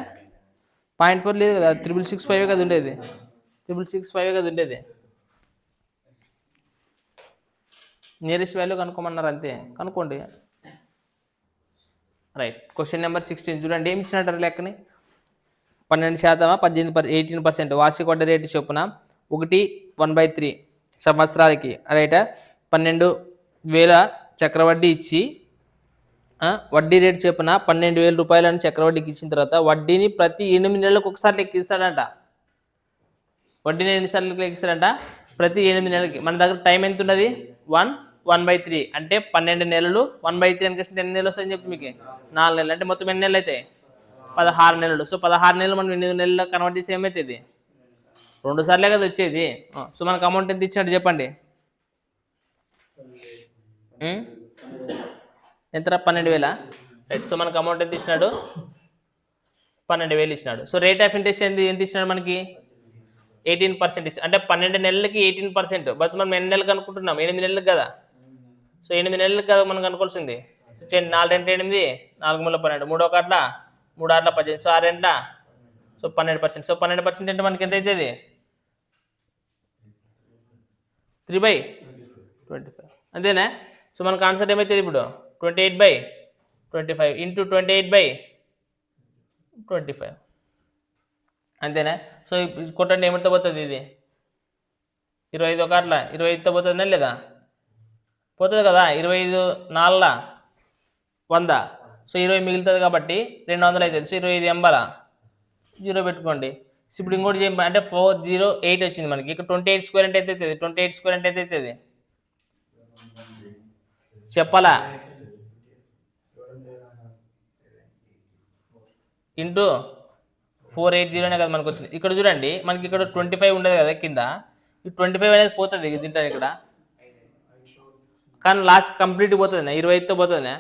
[SPEAKER 1] 0.4 లేదు కదా, 665 కదా ఉండేది, 665 కదా ఉండేది. నియరెస్ట్ వాల్యూ కనుక్కోమన్నారు అంతే, కనుక్కోండి. రైట్. క్వశ్చన్ నెంబర్ 16 చూడండి ఏమి ఇచ్చినట్టు లెక్కని 12% 18% వార్షిక వడ్డీ రేటు చొప్పున 1/3 సంవత్సరాలకి రైట్ 12,000 చక్రవడ్డీ ఇచ్చి వడ్డీ రేటు చొప్పున 12,000 రూపాయలను చక్రవడ్డీకి ఇచ్చిన తర్వాత వడ్డీని ప్రతి 8 నెలలకు ఒకసారి లెక్కిస్తాడంట. వడ్డీని ఎన్నిసార్లు లెక్కిస్తాడంట, ప్రతి 8 నెలలకి. మన దగ్గర టైం ఎంత ఉన్నది 1/3 అంటే 12 నెలలు 1/3 అని ఎన్ని నెలలు వస్తాయని చెప్పి మీకు 4 నెలలు అంటే మొత్తం ఎన్ని నెలలు అవుతాయి 16 నెలలు. సో 16 నెలలు మనం 8 నెలల్లో కన్వర్ట్ చేసి ఏమవుతుంది 2 సార్లే కదా వచ్చేది. సో మనకు అమౌంట్ ఎంత ఇచ్చినట్టు చెప్పండి, ఎంతరా 12,000. రైట్. సో మనకు అమౌంట్ ఎంత ఇచ్చినాడు 12,000 ఇచ్చినాడు. సో రేట్ ఆఫ్ ఇంట్రెస్ట్ ఎంత ఇచ్చినాడు మనకి 18% ఇచ్చి అంటే 12 నెలలకి 18%. బట్ మనం ఎన్ని నెలలకు అనుకుంటున్నాం 8 నెలలకు కదా. సో 8 నెలలకు కదా మనం అనుకోవాల్సింది. 4 × 8 4 × 12 3 ఒకట్ల 3 6ల 18. సో 6 ఎంట్ల సో 12%. సో 12% అంటే మనకి ఎంత అవుతుంది 3/25 అంతేనా. సో మనకు ఆన్సర్ ఏమవుతుంది ఇప్పుడు 28/25 ఇంటూ 28/25 అంతేనా. సో కొట్టండి ఏమిటితో పోతుంది, ఇది 25 ఒకట్ల 25తో పోతుందా లేదా, పోతుంది కదా. 25 4ల 100. సో 20 మిగులుతుంది కాబట్టి 200 అవుతుంది. సో 25 ఎంబల 0 పెట్టుకోండి. సో ఇప్పుడు ఇంకోటి అంటే 408 వచ్చింది మనకి. ఇక్కడ 28 స్క్వేర్ అంటే అవుతుంది, 28 స్క్వేర్ అంటే అవుతుంది చెప్పాలా ఇంటూ 480 అనే కదా మనకు వచ్చింది. ఇక్కడ చూడండి మనకి ఇక్కడ 25 ఉండదు కదా కింద, ఈ 25 అనేది పోతుంది దీంట్లో ఇక్కడ, కానీ లాస్ట్ కంప్లీట్ పోతుంది 25తో పోతుంది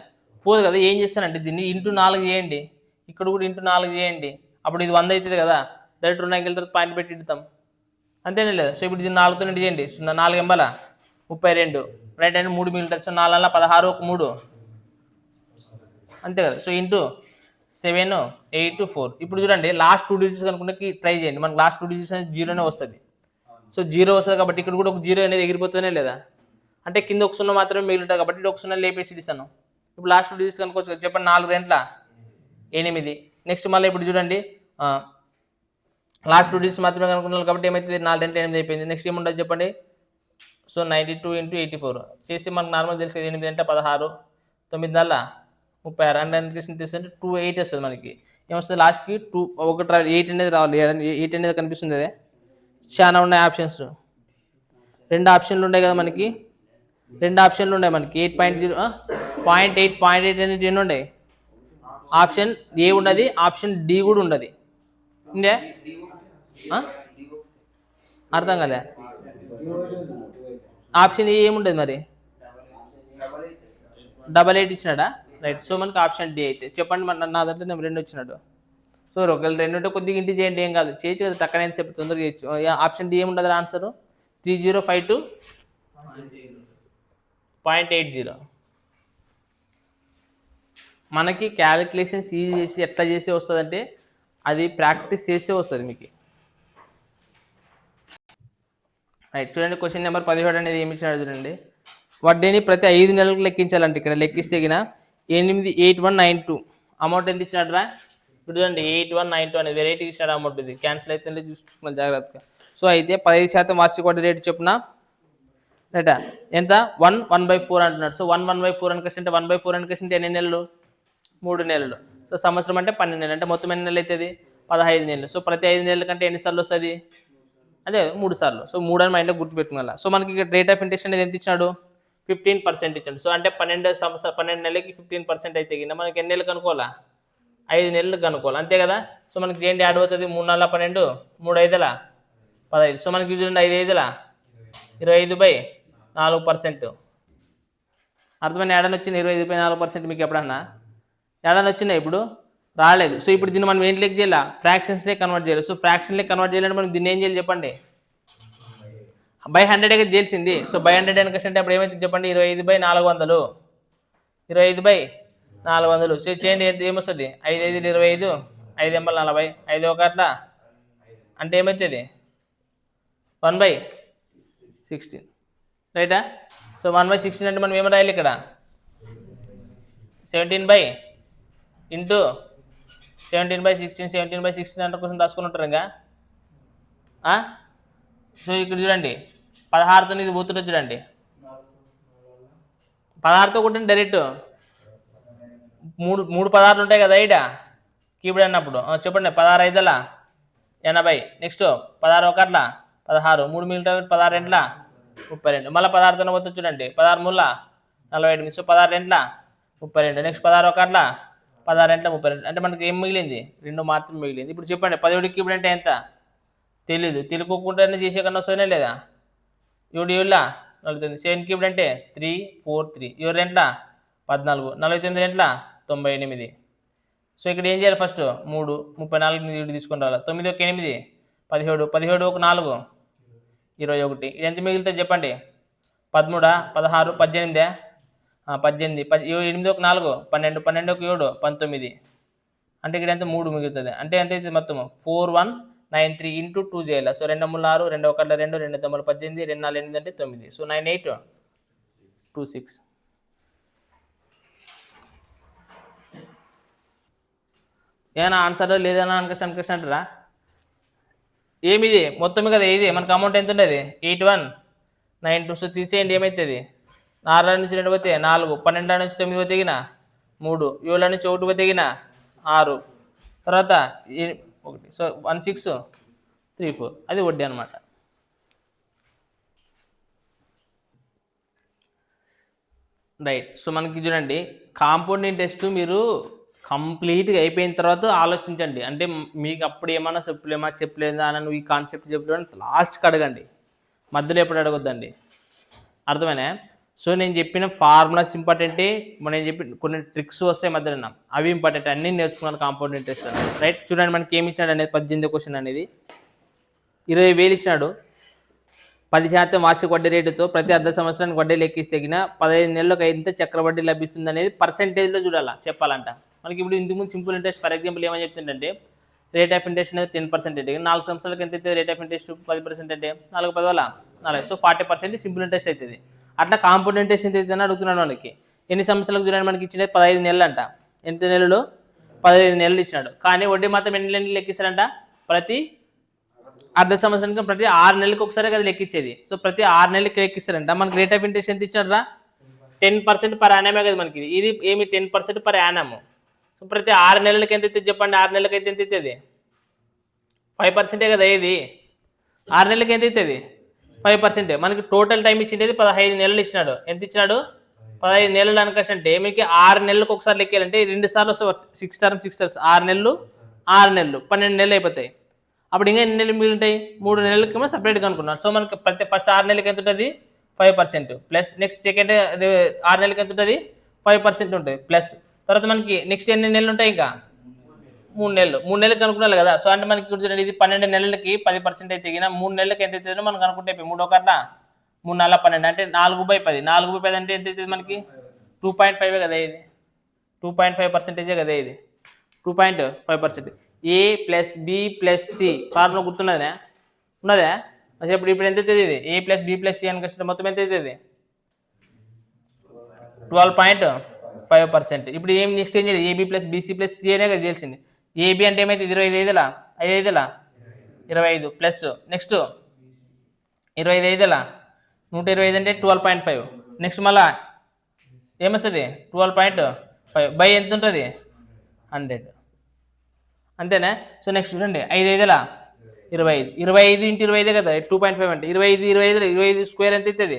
[SPEAKER 1] పోదు కదా. ఏం చేస్తానంటే దీన్ని ఇంటూ 4 చేయండి, ఇక్కడ కూడా ఇంటూ 4 చేయండి, అప్పుడు ఇది 100 అవుతుంది కదా. డైరెక్ట్ 2 వెళ్తే పాయింట్ పెట్టి ఇద్దాం అంతేనే లేదా. సో ఇప్పుడు దీన్ని 4తో చేయండి 4 ఎంబల 32 రైట్ అండ్ 3 మిగులుతుంది. సో 4 16 ఒక 3 అంతే కదా. So into 7 8 4. ఇప్పుడు చూడండి లాస్ట్ 2 డిజిట్స్ కనుకుంటే ట్రై చేయండి. మనకు లాస్ట్ 2 డిజిట్స్ అనేది జీరోనే వస్తుంది. సో 0 వస్తుంది కాబట్టి ఇక్కడ కూడా ఒక 0 అనేది ఎగిరిపోతూనే లేదా, అంటే కింద ఒక 0 మాత్రమే మిగులుంటుంది కాబట్టి ఇది ఒక 0 లేపేసి ఇస్తాను. ఇప్పుడు లాస్ట్ 2 డిజిట్స్ కనుకోవచ్చు చెప్పండి. 4 రెంట్ల 8. నెక్స్ట్ మళ్ళీ ఇప్పుడు చూడండి లాస్ట్ 2 డిజిట్స్ మాత్రమే కనుక్కున్నాను కాబట్టి ఏమైతుంది 4 రెంట్ల 8 అయిపోయింది. నెక్స్ట్ ఏముంటుంది చెప్పండి. సో 92 × 84 చేసి మనకు నార్మల్ తెలిసి 8 అంటే 16 9 36 100 తీసుకుంటే 28 వస్తుంది. మనకి ఏమొస్తుంది లాస్ట్కి 2 ఒకటి 8 అనేది రావాలి. 8 అనేది కనిపిస్తుంది. అదే చాలా ఉన్నాయి ఆప్షన్స్. 2 ఆప్షన్లు ఉన్నాయి కదా మనకి. 2 ఆప్షన్లు ఉన్నాయి మనకి 8.0 0.8 అనేది ఎన్ని ఉన్నాయి. ఆప్షన్ ఏ ఉన్నది, ఆప్షన్ డి కూడా ఉన్నది. ఇందే అర్థం కాలే. ఆప్షన్ ఏ ఏముండదు మరి 88 ఇచ్చినాడా రైట్. సో మనకి ఆప్షన్ డి అయితే చెప్పండి. మన నా దగ్గర నేను 2 వచ్చినాడు. సో ఒకవేళ 2 ఉంటే కొద్దిగా ఇంటి చేయండి, ఏం కాదు చేయొచ్చు కదా, తక్కువ చెప్పి తొందరగా చేయొచ్చు. ఆప్షన్ డి ఏముండదు ఆన్సర్ 3052.80. మనకి క్యాలిక్యులేషన్స్ ఈజీ చేసి ఎట్లా చేసి వస్తుందంటే అది ప్రాక్టీస్ చేసే వస్తుంది మీకు. రైట్ చూడండి క్వశ్చన్ నెంబర్ 17 అనేది ఏమి ఇచ్చినాడు చూడండి. వడ్డీని ప్రతి 5 నెలలకు లెక్కించాలంటే ఇక్కడ లెక్కిస్తే 8192 అమౌంట్ ఎంత ఇచ్చినాడు రా. ఇప్పుడు చూడండి 8192 అనేది వెరైటీ ఇచ్చినాడు అమౌంట్. ఇది క్యాన్సిల్ అయితే చూసుకున్నాం జాగ్రత్తగా. సో అయితే 15% వార్షిక వడ్డీ రేటు చెప్పున రైటా ఎంత 1/4 అంటున్నాడు. సో 1/4 అని కష్టం అంటే 1/4 అని కష్టం అంటే ఎన్ని నెలలు 3 నెలలు. సో సంవత్సరం అంటే 12 నెలలు అంటే మొత్తం ఎన్ని నెలలు అవుతుంది 15 నెలలు. సో ప్రతి 5 నెలల కంటే ఎన్నిసార్లు వస్తుంది అదే 3 సార్లు. సో 3 అని మైండ్లో గుర్తుపెట్టుకోవాలి. సో మనకి ఇక్కడ రేట్ ఆఫ్ ఇంట్రెస్ట్ అనేది ఎంత ఇచ్చినాడు 15% ఇచ్చాడు. సో అంటే 12 నెలలకి 15% అయితే కింద మనకి ఎన్ని నెలలు కనుక్కోవాలా 5 నెలలు కనుక్కోవాలి అంతే కదా. సో మనకి చేయండి యాడ్ అవుతుంది 3 4 12 3 5 15. సో మనకి చూడండి 5 5 25/4%. అర్థమైన ఏడని వచ్చింది 25/4% మీకు ఎప్పుడన్నా ఏడని వచ్చినాయి ఇప్పుడు రాలేదు. సో ఇప్పుడు దీన్ని మనం ఏంటి లెక్క చేయాలి ఫ్రాక్షన్స్లే కన్వర్ట్ చేయాలి. సో ఫ్రాక్షన్లే కన్వర్ట్ చేయాలంటే మనం దీన్ని ఏం చేయాలి చెప్పండి బై 100 అయితే తెలిసింది. సో బై 100 అని కష్టం అంటే అప్పుడు ఏమైతే చెప్పండి 25/400 25/400. సో చేయండి ఏమొస్తుంది 5 5 25 5 40 5 1 అంటే ఏమవుతుంది 1/16 రైటా. సో 1/16 అంటే మనం ఏమి రాయాలి ఇక్కడ 17/16 17/16 అంటే కోసం రాసుకుని ఉంటారు ఇంకా. సో ఇక్కడ చూడండి 16తో ఇది పోతుంటే చూడండి 16తో కొట్టండి డైరెక్ట్ 3 16 ఉంటాయి కదా ఇట కీబోర్డ్ అన్నప్పుడు చెప్పండి 16 5 80. నెక్స్ట్ 16 1 16 3 మిగిలిన 16 2 32. మళ్ళీ 16తో పోతుంది చూడండి 16 3 48. సో 16 2 32. నెక్స్ట్ 16 1 16 2 32 అంటే మనకి ఏం మిగిలింది 2 మాత్రం మిగిలింది. ఇప్పుడు చెప్పండి 17 కీబోర్డ్ అంటే ఎంత తెలీదు, తెలుకోకుండానే చేసే కన్నా వస్తుందే లేదా 7 7 49. 7 కీబోర్డ్ అంటే 3 4 3 7 2 14 49 2 98. సో ఇక్కడ ఏం చేయాలి ఫస్ట్ 3 34 తీసుకొని రావాలి 9 1 8 17 17 1 4 21. ఇది ఎంత మిగులుతుంది చెప్పండి 13 16 18 18 8 1 4 12 12 1 7 19. అంటే ఇక్కడ ఎంత 3 మిగులుతుంది. అంటే ఎంత అవుతుంది మొత్తం 4193 × 2 చేయాలి. సో 2 3 6 2 1 2 2 9 18 2 4 8 అంటే 9. సో 9826. ఏమైనా ఆన్సర్ లేదన్నా అనుకృష్ణ ఏమిది మొత్తం కదా ఇది మనకు అమౌంట్ ఎంత ఉండేది 8192. సో తీసేయండి ఏమవుతుంది 4 నుంచి 2 పోతే 4 12 నుంచి 9 పోతే 3 7 నుంచి 1 పోతే 6 తర్వాత 1. సో 1634 అది వడ్డీ అనమాట. రైట్. సో మనకి చూడండి కాంపౌండ్ ఇంట్రెస్ట్ మీరు కంప్లీట్గా అయిపోయిన తర్వాత ఆలోచించండి. అంటే మీకు అప్పుడు ఏమన్నా చెప్పలేదా అని ఈ కాన్సెప్ట్ చెప్పలేదు లాస్ట్కి అడగండి, మధ్యలో ఎప్పుడు అడగొద్దండి. అర్థమైనా. సో నేను చెప్పిన ఫార్ములాస్ ఇంపార్టెంటే, నేను చెప్పిన కొన్ని ట్రిక్స్ వస్తాయి మధ్యలో అవి ఇంపార్టెంట్. అన్నీ నేర్చుకున్నాను కాంపౌండ్ ఇంట్రెస్ట్ అనేది. రైట్. చూడండి మనకి ఏమి ఇచ్చినాడు అనేది 18వ క్వశ్చన్ అనేది 20,000 ఇచ్చినాడు. 10% వార్షిక వడ్డీ రేటుతో ప్రతి అర్ధ సంవత్సరానికి వడ్డీ లెక్కిస్తే తగిన 15 నెలలకు ఎంత చక్రవడ్డీ లభిస్తుంది అనేది పర్సెంటేజ్లో చూడాలా చెప్పాలంట. మనకి ఇప్పుడు ఇంతకుముందు సింపుల్ ఇంట్రెస్ట్ ఫర్ ఎగ్జాంపుల్ ఏమని చెప్తుందంటే రేట్ ఆఫ్ ఇంట్రెస్ట్ అనేది 10% 4 సంవత్సరాలకు ఎంత అవుతుంది రేట్ ఆఫ్ ఇంట్రెస్ట్ 10% అంటే 4 సో 40% సింపుల్ ఇంట్రెస్ట్ అవుతుంది. అట్లా కాంపౌండ్ ఇంట్రెస్ట్ ఎంత అవుతుందని అడుగుతున్నాడు మనకి. ఎన్ని సంవత్సరాలకు చూడండి మనకి ఇచ్చినది 15 నెలలు అంట. ఎంత నెలలు 15 నెలలు ఇచ్చినాడు. కానీ వడ్డీ మాత్రం ఎన్ని నెలలు లెక్కిస్తాడంట ప్రతి అర్ధ సంవత్సరానికి ప్రతి 6 నెలలకు ఒకసారి కదా లెక్కించేది. సో ప్రతి 6 నెలలకి లెక్కిస్తారంట. మనకి రేట్ ఆఫ్ ఇంట్రెస్ట్ ఎంత ఇచ్చారా 10% పర్ యానమే కదా మనకి. ఇది ఏమి 10% పర్ యానము. సో ప్రతి 6 నెలలకి ఎంత అవుతుంది చెప్పండి. 6 నెలలకి అయితే ఎంత అవుతుంది 5% కదా. ఇది 6 నెలలకి ఎంత అవుతుంది 5%. మనకి టోటల్ టైం ఇచ్చిండేది 15 నెలలు ఇచ్చినాడు. ఎంత ఇచ్చినాడు 15 నెలలు అనుకంటే మీకు 6 నెలలకు ఒకసారి లెక్కాలంటే 2 సార్లు 6 టర్మ్స్ 6 నెలలు 6 నెలలు 12 నెలలు అయిపోతాయి. అప్పుడు ఇంకా ఎన్ని నెలలు మిగులుంటాయి 3 నెలలకేమో సపరేట్గా అనుకున్నాను. సో మనకి ప్రతి ఫస్ట్ 6 నెలలకి ఎంత ఉంటుంది 5% ప్లస్ నెక్స్ట్ సెకండ్ 6 నెలలకి ఎంత ఉంటుంది 5% ఉంటుంది ప్లస్ తర్వాత మనకి నెక్స్ట్ ఎన్ని నెలలు ఉంటాయి ఇంకా 3 నెలలకు అనుకున్నాను కదా. సో అంటే మనకి ఇది 12 నెలలకి 10% అయితే తగిన 3 నెలలకి ఎంత అవుతుందో మనకు అనుకుంటే 3 ఒకట 3 4 12 అంటే 4/10 4/10 అంటే ఎంత అవుతుంది మనకి 2.5 కదా. ఇది 2.5% కదా. ఇది 2.5%. A plus B plus C formula గుర్తున్నదా ఉన్నదా. ఇప్పుడు ఎంత అవుతుంది ఇది A plus B plus C అని కష్టం మొత్తం ఎంత అవుతుంది 12.5%. ఇప్పుడు ఏం నెక్స్ట్ ఏం చేయాలి AB plus BC plus C అనే కదా చేయాల్సింది. AB అంటే ఏమైతే 25 25 ప్లస్ నెక్స్ట్ 25 125 అంటే 12.5 నెక్స్ట్ మళ్ళా ఏమొస్తుంది 12.5 బై ఎంత ఉంటుంది 100 అంతేనా. సో నెక్స్ట్ చూడండి 5 5 25 ఇంటూ 25 కదా 2.5 అంటే 25 స్క్వేర్ ఎంత అవుతుంది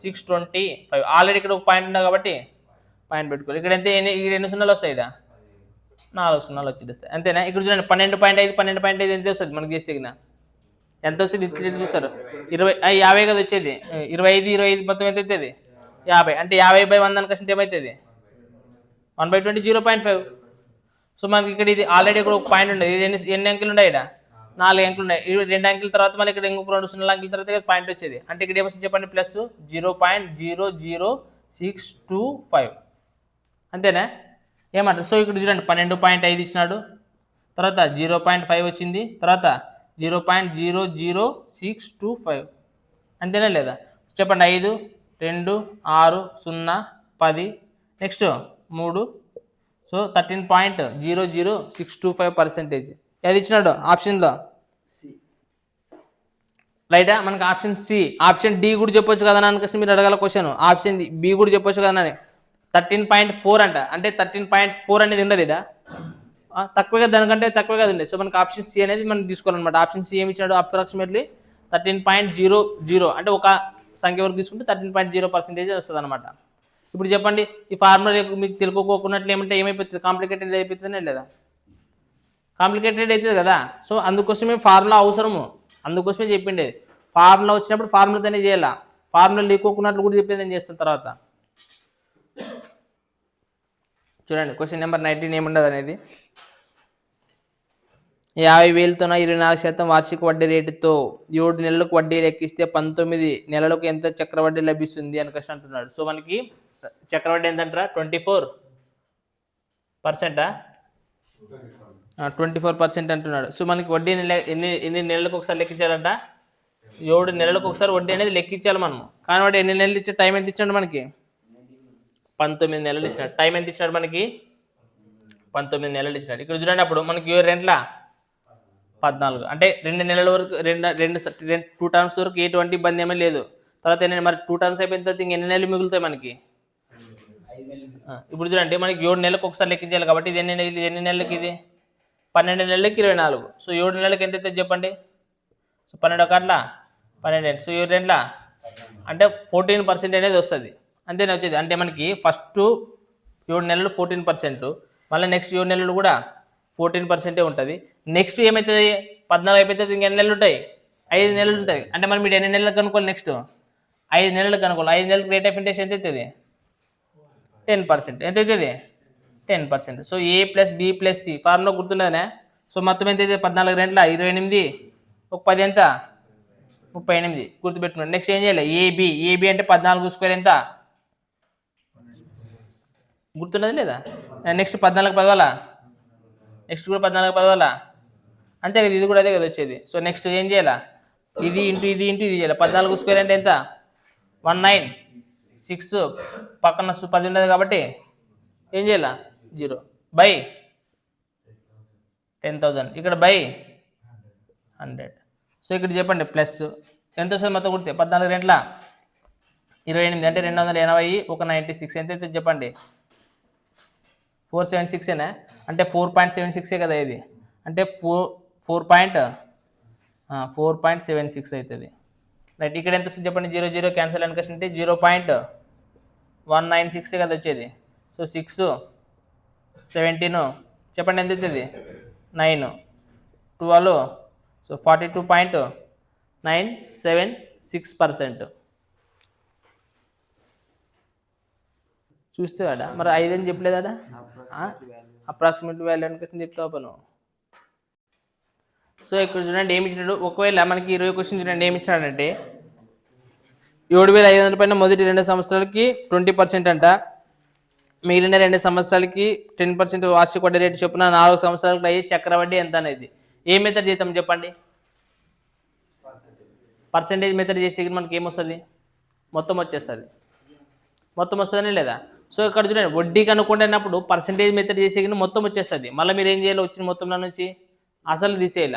[SPEAKER 1] 625. ఆల్రెడీ ఇక్కడ ఒక పాయింట్ ఉంది కాబట్టి పాయింట్ పెట్టుకోవాలి. ఇక్కడ ఎంత ఈ 2 సున్నాలు వస్తాయి ఇక్కడ 4 సున్నాలు వచ్చేస్తాయి అంతేనా. ఇక్కడ చూడండి 12.5 ఎంత వస్తుంది మనకి చేస్తే ఎంత వస్తుంది ఇది చూస్తారు 50 కదా వచ్చేది 25 మొత్తం ఎంత అవుతుంది 50 అంటే 50/100 అనుకుంటే ఏమవుతుంది 1/20 0.5. సో మనకి ఇక్కడ ఇది ఆల్రెడీ ఇక్కడ ఒక పాయింట్ ఉండేది. ఎన్ని అంకెలు ఉన్నాయి ఇక్కడ 4 అంకెలు ఉన్నాయి. 2 అంకెల తర్వాత మళ్ళీ ఇక్కడ ఇంకొక 2 0 అంకెల తర్వాత పాయింట్ వచ్చేది. అంటే ఇక్కడ ఏమొస్తుంది చెప్పండి ప్లస్ 0.00625 అంతేనా ఏమంటారు. సో ఇక్కడ చూడండి 12.5 ఇచ్చినాడు తర్వాత 0.5 వచ్చింది తర్వాత 0.00625 అంతేనా లేదా చెప్పండి. 5 2 6 0 10 నెక్స్ట్ 3 సో 13.00625%. అది ఇచ్చినాడు ఆప్షన్లో రైటా. మనకి ఆప్షన్ సి ఆప్షన్ డి కూడా చెప్పొచ్చు కదా అనుకోసం మీరు అడగాల క్వశ్చన్. ఆప్షన్ బి కూడా చెప్పొచ్చు కదా అని 13.4 అంట. అంటే 13.4 అనేది ఉండదు ఇక్కడ తక్కువగా దానికంటే తక్కువగా ఉంది. సో మనకి ఆప్షన్ సి అనేది మనం తీసుకోవాలన్నమాట. ఆప్షన్ సి ఏమి ఇచ్చాడు అప్రాక్సిమేట్లీ 13.00 అంటే ఒక సంఖ్య వరకు తీసుకుంటే 13.0% వస్తుంది అనమాట. ఇప్పుడు చెప్పండి ఈ ఫార్ములా మీకు తెలుసుకోకున్నట్లు ఏమంటే ఏమైపోతుంది కాంప్లికేటెడ్ అయిపోతుందే లేదా కాంప్లికేటెడ్ అవుతుంది కదా. సో అందుకోసమే ఫార్ములా అవసరము. అందుకోసమే చెప్పిండేది ఫార్ములా వచ్చినప్పుడు ఫార్ములాతోనే చేయాల. ఫార్ములా లేకోకున్నట్లు కూడా చెప్పేది నేను చేస్తాను తర్వాత. చూడండి క్వశ్చన్ నెంబర్ 19 ఏముండదు అనేది 50,000తో 24% వార్షిక వడ్డీ రేటుతో 7 నెలలకు వడ్డీ లెక్కిస్తే 19 నెలలకు ఎంత చక్రవడ్డీ లభిస్తుంది అని కష్టం అంటున్నాడు. సో మనకి చక్రవడ్డీ ఎంతంటారా 24% అంటున్నాడు. సో మనకి వడ్డీ ఎన్ని నెలలకు ఒకసారి లెక్కించాలంట 7 నెలలకు ఒకసారి వడ్డీ అనేది లెక్కించాలి మనం. కానీ వాడు ఎన్ని నెలలు ఇచ్చే టైం ఎంత ఇచ్చాడు మనకి 19 నెలలు ఇచ్చినాడు. టైం ఎంత ఇచ్చినాడు మనకి 19 నెలలు ఇచ్చినాడు. ఇక్కడ చూడండి అప్పుడు మనకి 14 అంటే 2 నెలల వరకు 2 టర్మ్స్ వరకు ఎటువంటి ఇబ్బంది ఏమీ లేదు. తర్వాత మరి 2 టర్మ్స్ అయిపోయిన తర్వాత ఎన్ని నెలలు మిగులుతాయి మనకి ఇప్పుడు చూడండి మనకి 7 నెలలకు ఒకసారి లెక్కించాలి కాబట్టి ఇది ఎన్ని నెలలకి ఇది 12 నెలలకి 24. సో 7 నెలలకి ఎంత అవుతుంది చెప్పండి. సో 12 ఒకట్లా 12 సో 7 రెండ్లా అంటే 14% అనేది వస్తుంది అంతేనే వచ్చేది. అంటే మనకి ఫస్ట్ 7 నెలలు 14% మళ్ళీ నెక్స్ట్ 7 నెలలు కూడా 14% ఉంటుంది. నెక్స్ట్ ఏమవుతుంది 14 అయిపోతుంది ఇంకెన్ని నెలలు ఉంటాయి 5 నెలలు ఉంటాయి. అంటే మనం మీరు ఎన్ని నెలలకు కనుక్కోవాలి నెక్స్ట్ 5 నెలలకు కనుక్కోవాలి. 5 నెలలకు రేట్ ఆఫ్ ఇంట్రెస్ట్ ఎంత అవుతుంది 10%. ఎంత అవుతుంది 10%. So A plus B plus C formula గుర్తుండదనే. సో మొత్తం ఎంత అవుతుంది 14 రెంట్ల 28 ఒక 10 ఎంత 38 గుర్తుపెట్టుకోండి. నెక్స్ట్ ఏం చేయాలి? ఏబి అంటే 14² ఎంత గుర్తున్నది లేదా? నెక్స్ట్ 14 పదవాలా, నెక్స్ట్ కూడా 14 పదవాలా, అంతే కదా, ఇది కూడా అదే కదా వచ్చేది. సో నెక్స్ట్ ఏం చేయాలా? ఇది ఇంటూ ఇది చేయాలి. 14² అంటే ఎంత? 196 పక్కన 10 ఉండదు కాబట్టి ఏం చేయాలా? 0 బై 10,000 ఇక్కడ బై 100. సో ఇక్కడ చెప్పండి ప్లస్ ఎంత వస్తుంది మొత్తం కుడితే 14 రెంట్ల 28 అంటే 280 ఒక 96 ఎంత అయితే చెప్పండి? 476 అంటే 4.76 కదా ఇది, అంటే 4.76 అవుతుంది. రైట్, ఇక్కడ ఎంత వస్తుంది చెప్పండి? 0 0 క్యాన్సిల్ అనుకోవచ్చు అంటే 0.196 కదా వచ్చేది. సో 6 17 చెప్పండి ఎంత అవుతుంది? 9 12 సో 42.976%. చూస్తే వాడా మరి 5 అని చెప్పలేదా? అప్రాక్సిమేట్ వాల్యూ అనుకోవచ్చు చెప్తావు పను. సో ఇక్కడ చూడండి ఏమి ఇచ్చినాడు. ఒకవేళ మనకి 20 క్వశ్చన్ చూడండి ఏమి ఇచ్చాడంటే 7,500 పైన మొదటి 2 సంవత్సరాలకి 20% అంట, మిగిలిన 2 సంవత్సరాలకి 10% వార్షిక వడ్డీ రేటు చొప్పున 4 సంవత్సరాలకు అయ్యే చక్రవడ్డీ ఎంత అనేది ఏ మెథడ్ చేద్దాం చెప్పండి? పర్సెంటేజ్ మెథడ్ చేసి మనకి ఏమొస్తుంది? మొత్తం వచ్చేస్తుంది. మొత్తం వస్తుందని లేదా? సో ఇక్కడ చూడండి వడ్డీ కనుక్కుంటున్నప్పుడు పర్సెంటేజ్ మెథడ్ చేసి మొత్తం వచ్చేస్తుంది. మళ్ళీ మీరు ఏం చేయాలి? వచ్చిన మొత్తంలో నుంచి అసలు తీసేయాల.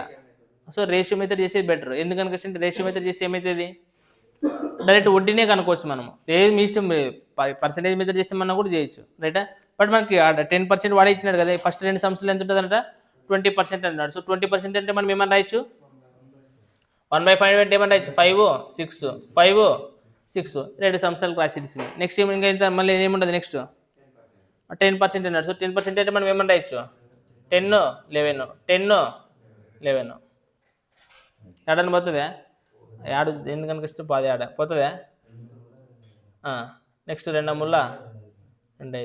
[SPEAKER 1] సో రేషియో మెథడ్ చేసేది బెటర్. ఎందుకనుకుంటే రేషియో మెథడ్ చేసి ఏమవుతుంది? డైరెక్ట్ వడ్డీనే కనుక్కోవచ్చు మనము. ఏది మీ ఇష్టం, పర్సెంటేజ్ మెథడ్ చేస్తే మనం కూడా చేయొచ్చు. రైటా? బట్ మనకి 10% వాడే ఇచ్చినాడు కదా. ఫస్ట్ 2 సంవత్సరాలు ఎంత ఉంటుందంట? 20% అన్నాడు. సో 20% అంటే మనం ఏమన్నా రాయొచ్చు? 1/5 అంటే ఏమన్నా రాయొచ్చు? 5 6 5 6 2 సంవత్సరాలకు రాసి తీసుకుంది. నెక్స్ట్ ఇంకా ఇంత మళ్ళీ ఏముంటుంది? నెక్స్ట్ 10% అన్నాడు. సో 10% అంటే మనం ఏమన్నా రాయొచ్చు? 10 11 10 11 ఏడని పోతుందా? యాడు ఎందుకనుక ఇష్టం 10 ఆడ పోతుందా? నెక్స్ట్ 2 ముళ్ళ 2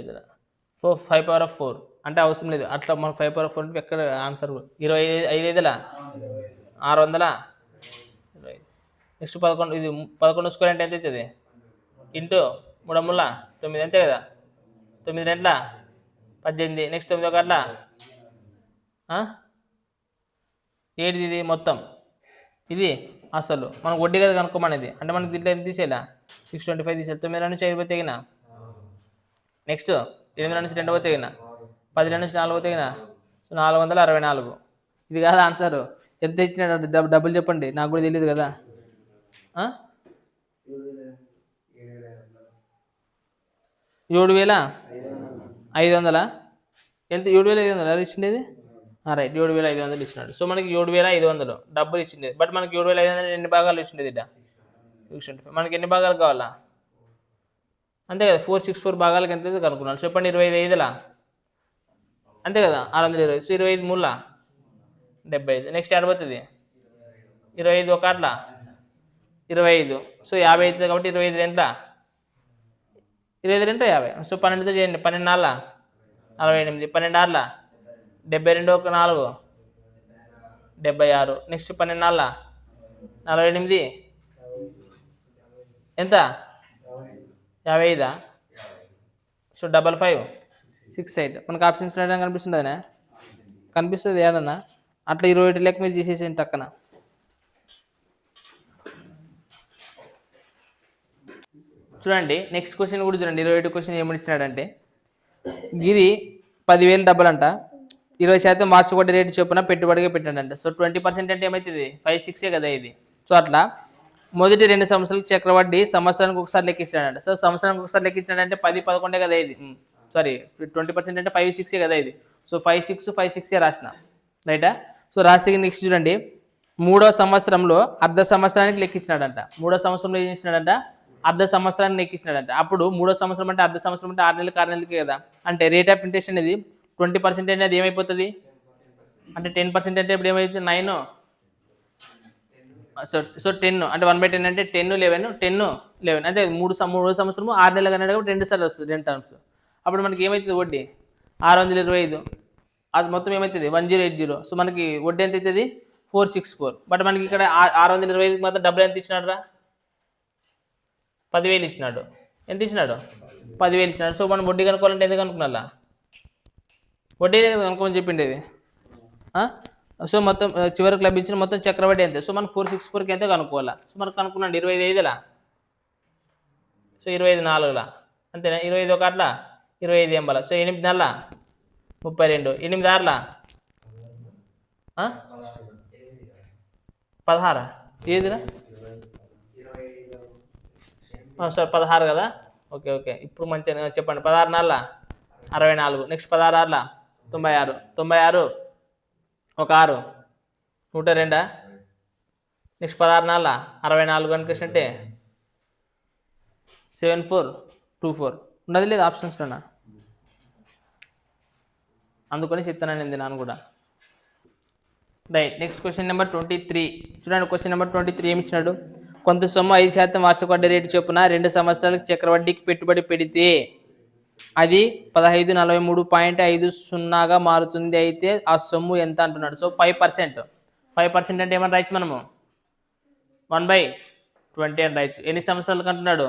[SPEAKER 1] 5 5 పవర్ ఆఫ్ 4 అంటే అవసరం లేదు. అట్లా మనకు 5 పవర్ ఆఫ్ 4 ఎక్కడ ఆన్సర్ 25 600 నెక్స్ట్ 11 ఇది 11² అంటే ఎంత అవుతుంది? ఇంటూ 3 ముళ్ళ 9 అంతే కదా, 9 2 18 నెక్స్ట్ 9 1 7 ఇది మొత్తం ఇది అసలు మనకు వడ్డీ కదా కనుక్కోమనేది. అంటే మనకి దీంట్లో ఎంత తీసేయాలా? 625 తీసేయాలి. 9 నుంచి 5 పోతే తెగిన, నెక్స్ట్ 8 నుంచి 2 పోతే తెగిన, 10 నుంచి 4 పోతే తెగిన, 464. ఇది కాదు ఆన్సర్. ఎంత ఇచ్చినాడు? డబ్బులు చెప్పండి, నాకు కూడా తెలియదు కదా. 7,500 ఎంత? 7,500 ఇచ్చిండేది. రైట్, 7,500 ఇచ్చినాడు. సో మనకి 7,500 డబ్బులు ఇచ్చిండేది. బట్ మనకి 7,500 ఎన్ని భాగాలు ఇచ్చిండేది ఇట? 625. మనకి ఎన్ని భాగాలు కావాలా? అంతే కదా, 464 భాగాలకి ఎంత కనుక్కున్నాను చెప్పండి? 25 అంతే కదా, 620. సో 25 3 75. నెక్స్ట్ ఏడబోతుంది 25 1 25. సో 50 అవుతుంది కాబట్టి 25 2 22 50. సో 12తో చేయండి. 12 4 48, 12 6 72 1 4 76. నెక్స్ట్ 12 4 48 ఎంత? 55. సో 55 68. మనకు ఆప్షన్స్ కనిపిస్తుంది అదనా? కనిపిస్తుంది ఏడన్నా? అట్లా 20 లెక్క మీరు చేసేసేయండి టక్కన. చూడండి నెక్స్ట్ క్వశ్చన్ కూడా చూడండి. 21 క్వశ్చన్ ఏమని ఇచ్చినాడంటే ఇది 10,000 డబ్బులంట, 20% వార్షిక వడ్డీ రేటు చొప్పున పెట్టుబడిగా పెట్టాడంట. సో 20% అంటే ఏమవుతుంది? 5 6 కదా ఇది. సో అట్లా మొదటి 2 సంవత్సరాలకు చక్రవడ్డీ సంవత్సరానికి ఒకసారి లెక్కించాడంట. సో సంవత్సరానికి ఒకసారి లెక్కించాడంటే 10 11 కదా ఇది. సారీ 20% అంటే 5 6 కదా ఇది. సో 5 6 రాసిన. రైటా? సో రాసి నెక్స్ట్ చూడండి 3వ సంవత్సరంలో అర్ధ సంవత్సరానికి లెక్కించినాడంట. 3వ సంవత్సరంలో ఏం చేసినాడంట? అర్ధ సంవత్సరాన్ని లెక్కించినాడంట. అప్పుడు 3వ సంవత్సరం అంటే అర్ధ సంవత్సరం అంటే 6 నెలలకి 6 నెలలకి కదా. అంటే రేట్ ఆఫ్ ఇంట్రెస్ట్ అనేది 20% అనేది ఏమైపోతుంది? అంటే 10% అంటే ఇప్పుడు ఏమైతుంది? 9. సో 10 అంటే 1/10 అంటే 10 11 10 11 అంటే 3వ సంవత్సరం 6 నెలలు అనేది కూడా 2 సార్లు వస్తుంది 2 టర్మ్స్. అప్పుడు మనకి ఏమవుతుంది? వడ్డీ 625. అది మొత్తం ఏమవుతుంది? 1080. సో మనకి వడ్డీ ఎంత అవుతుంది? 464. బట్ మనకి ఇక్కడ 625 మాత్రం డబ్బులు ఎంత ఇచ్చినాడు రా? 10,000 ఇచ్చినాడు. ఎంత ఇచ్చినాడు? 10,000 ఇచ్చినాడు. సో మనం వడ్డీ కనుక్కోవాలంటే ఎందుకు అనుకున్నా? వడ్డీ కనుక్కోమని చెప్పిండేది. సో మొత్తం చివరికి లభించిన మొత్తం చక్రవడ్డీ ఎంత? సో మనం 464కి ఎంత కనుక్కోవాలా? సో మనకు కనుక్కున్నాడు 25,000లా. సో 25 4లా అంతేనా? 25 1 అట్లా 25 ఎంబల. సో 8 నెలల 32, 8 6లా 16 ఏదిరా? సార్ 16 కదా. ఓకే ఓకే ఇప్పుడు మంచిగా చెప్పండి. 16 4లా 64. నెక్స్ట్ 16 6లా 96. 96 ఒక 6 102. నెక్స్ట్ 16 4లా 64 కనుక అంటే 7424 ఉండదు లేదు ఆప్షన్స్ కన్నా. అందుకని చెప్తానండి నాన్న కూడా. రైట్. నెక్స్ట్ క్వశ్చన్ నెంబర్ 23 చూడండి. క్వశ్చన్ నెంబర్ 23 ఏమి ఇచ్చినాడు? కొంత సొమ్ము 5% వార్షిక వడ్డీ రేటు చొప్పున 2 సంవత్సరాలకు చక్రవడ్డీకి పెట్టుబడి పెడితే అది 1543.50గా మారుతుంది. అయితే ఆ సొమ్ము ఎంత అంటున్నాడు? సో 5%. 5% అంటే ఏమని రాయొచ్చు మనము? 1/20 అని రాయొచ్చు. ఎన్ని సంవత్సరాలకు అంటున్నాడు?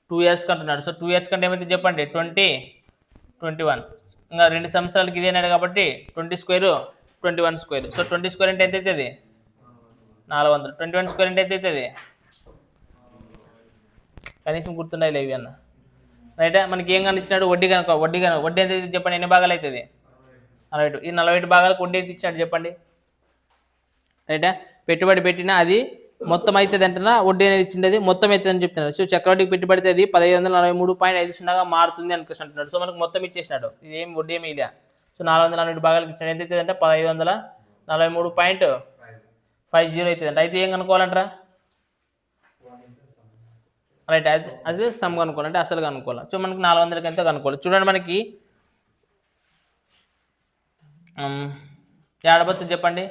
[SPEAKER 1] 2 ఇయర్స్కి అంటున్నాడు. సో 2 ఇయర్స్ కంటే ఏమైతే చెప్పండి? 20 21. ఇంకా 2 సంవత్సరాలకి ఇది అన్నాడు కాబట్టి 20 స్క్వేర్ 21 స్క్వేర్. సో 20 స్క్వేర్ అంటే ఎంత అవుతుంది? 400. 21 స్క్వేర్ అంటే ఎంత అవుతుంది? కనీసం గుర్తుండాలి ఇవి అన్న. రైటా? మనకి ఏం కనిచ్చినాడు? వడ్డీ కనుక. వడ్డీ ఎంత అయితే చెప్పండి? ఎన్ని భాగాలు అవుతుంది? 48. ఈ 48 భాగాలకు వడ్డీ ఎంత ఇచ్చాడు చెప్పండి? రైటా? పెట్టుబడి పెట్టినా అది మొత్తం అవుతుంది అంటున్నా, వడ్డీ అనేది ఇచ్చిండేది మొత్తం అవుతుంది అని చెప్తున్నాడు. సో చక్రవడ్డీకి పెట్టుబడితే అది 1543.50గా మారుతుంది అని అంటున్నాడు. సో మనకు మొత్తం ఇచ్చేసినాడు. ఇది ఏం వడ్డీ ఏమి ఇలా. సో 440 భాగాలకు ఇచ్చాడు. ఎంత అవుతుంది అంటే 1543.50 అవుతుంది అంటే. అయితే ఏం కనుక్కోవాలంటారా? రైట్. అదే సమ్ కనుక్కోవాలి అంటే అసలు కనుక్కోవాలి. సో మనకి 400కి ఎంత కనుక్కోవాలి. చూడండి మనకి ఏడబోతుంది చెప్పండి.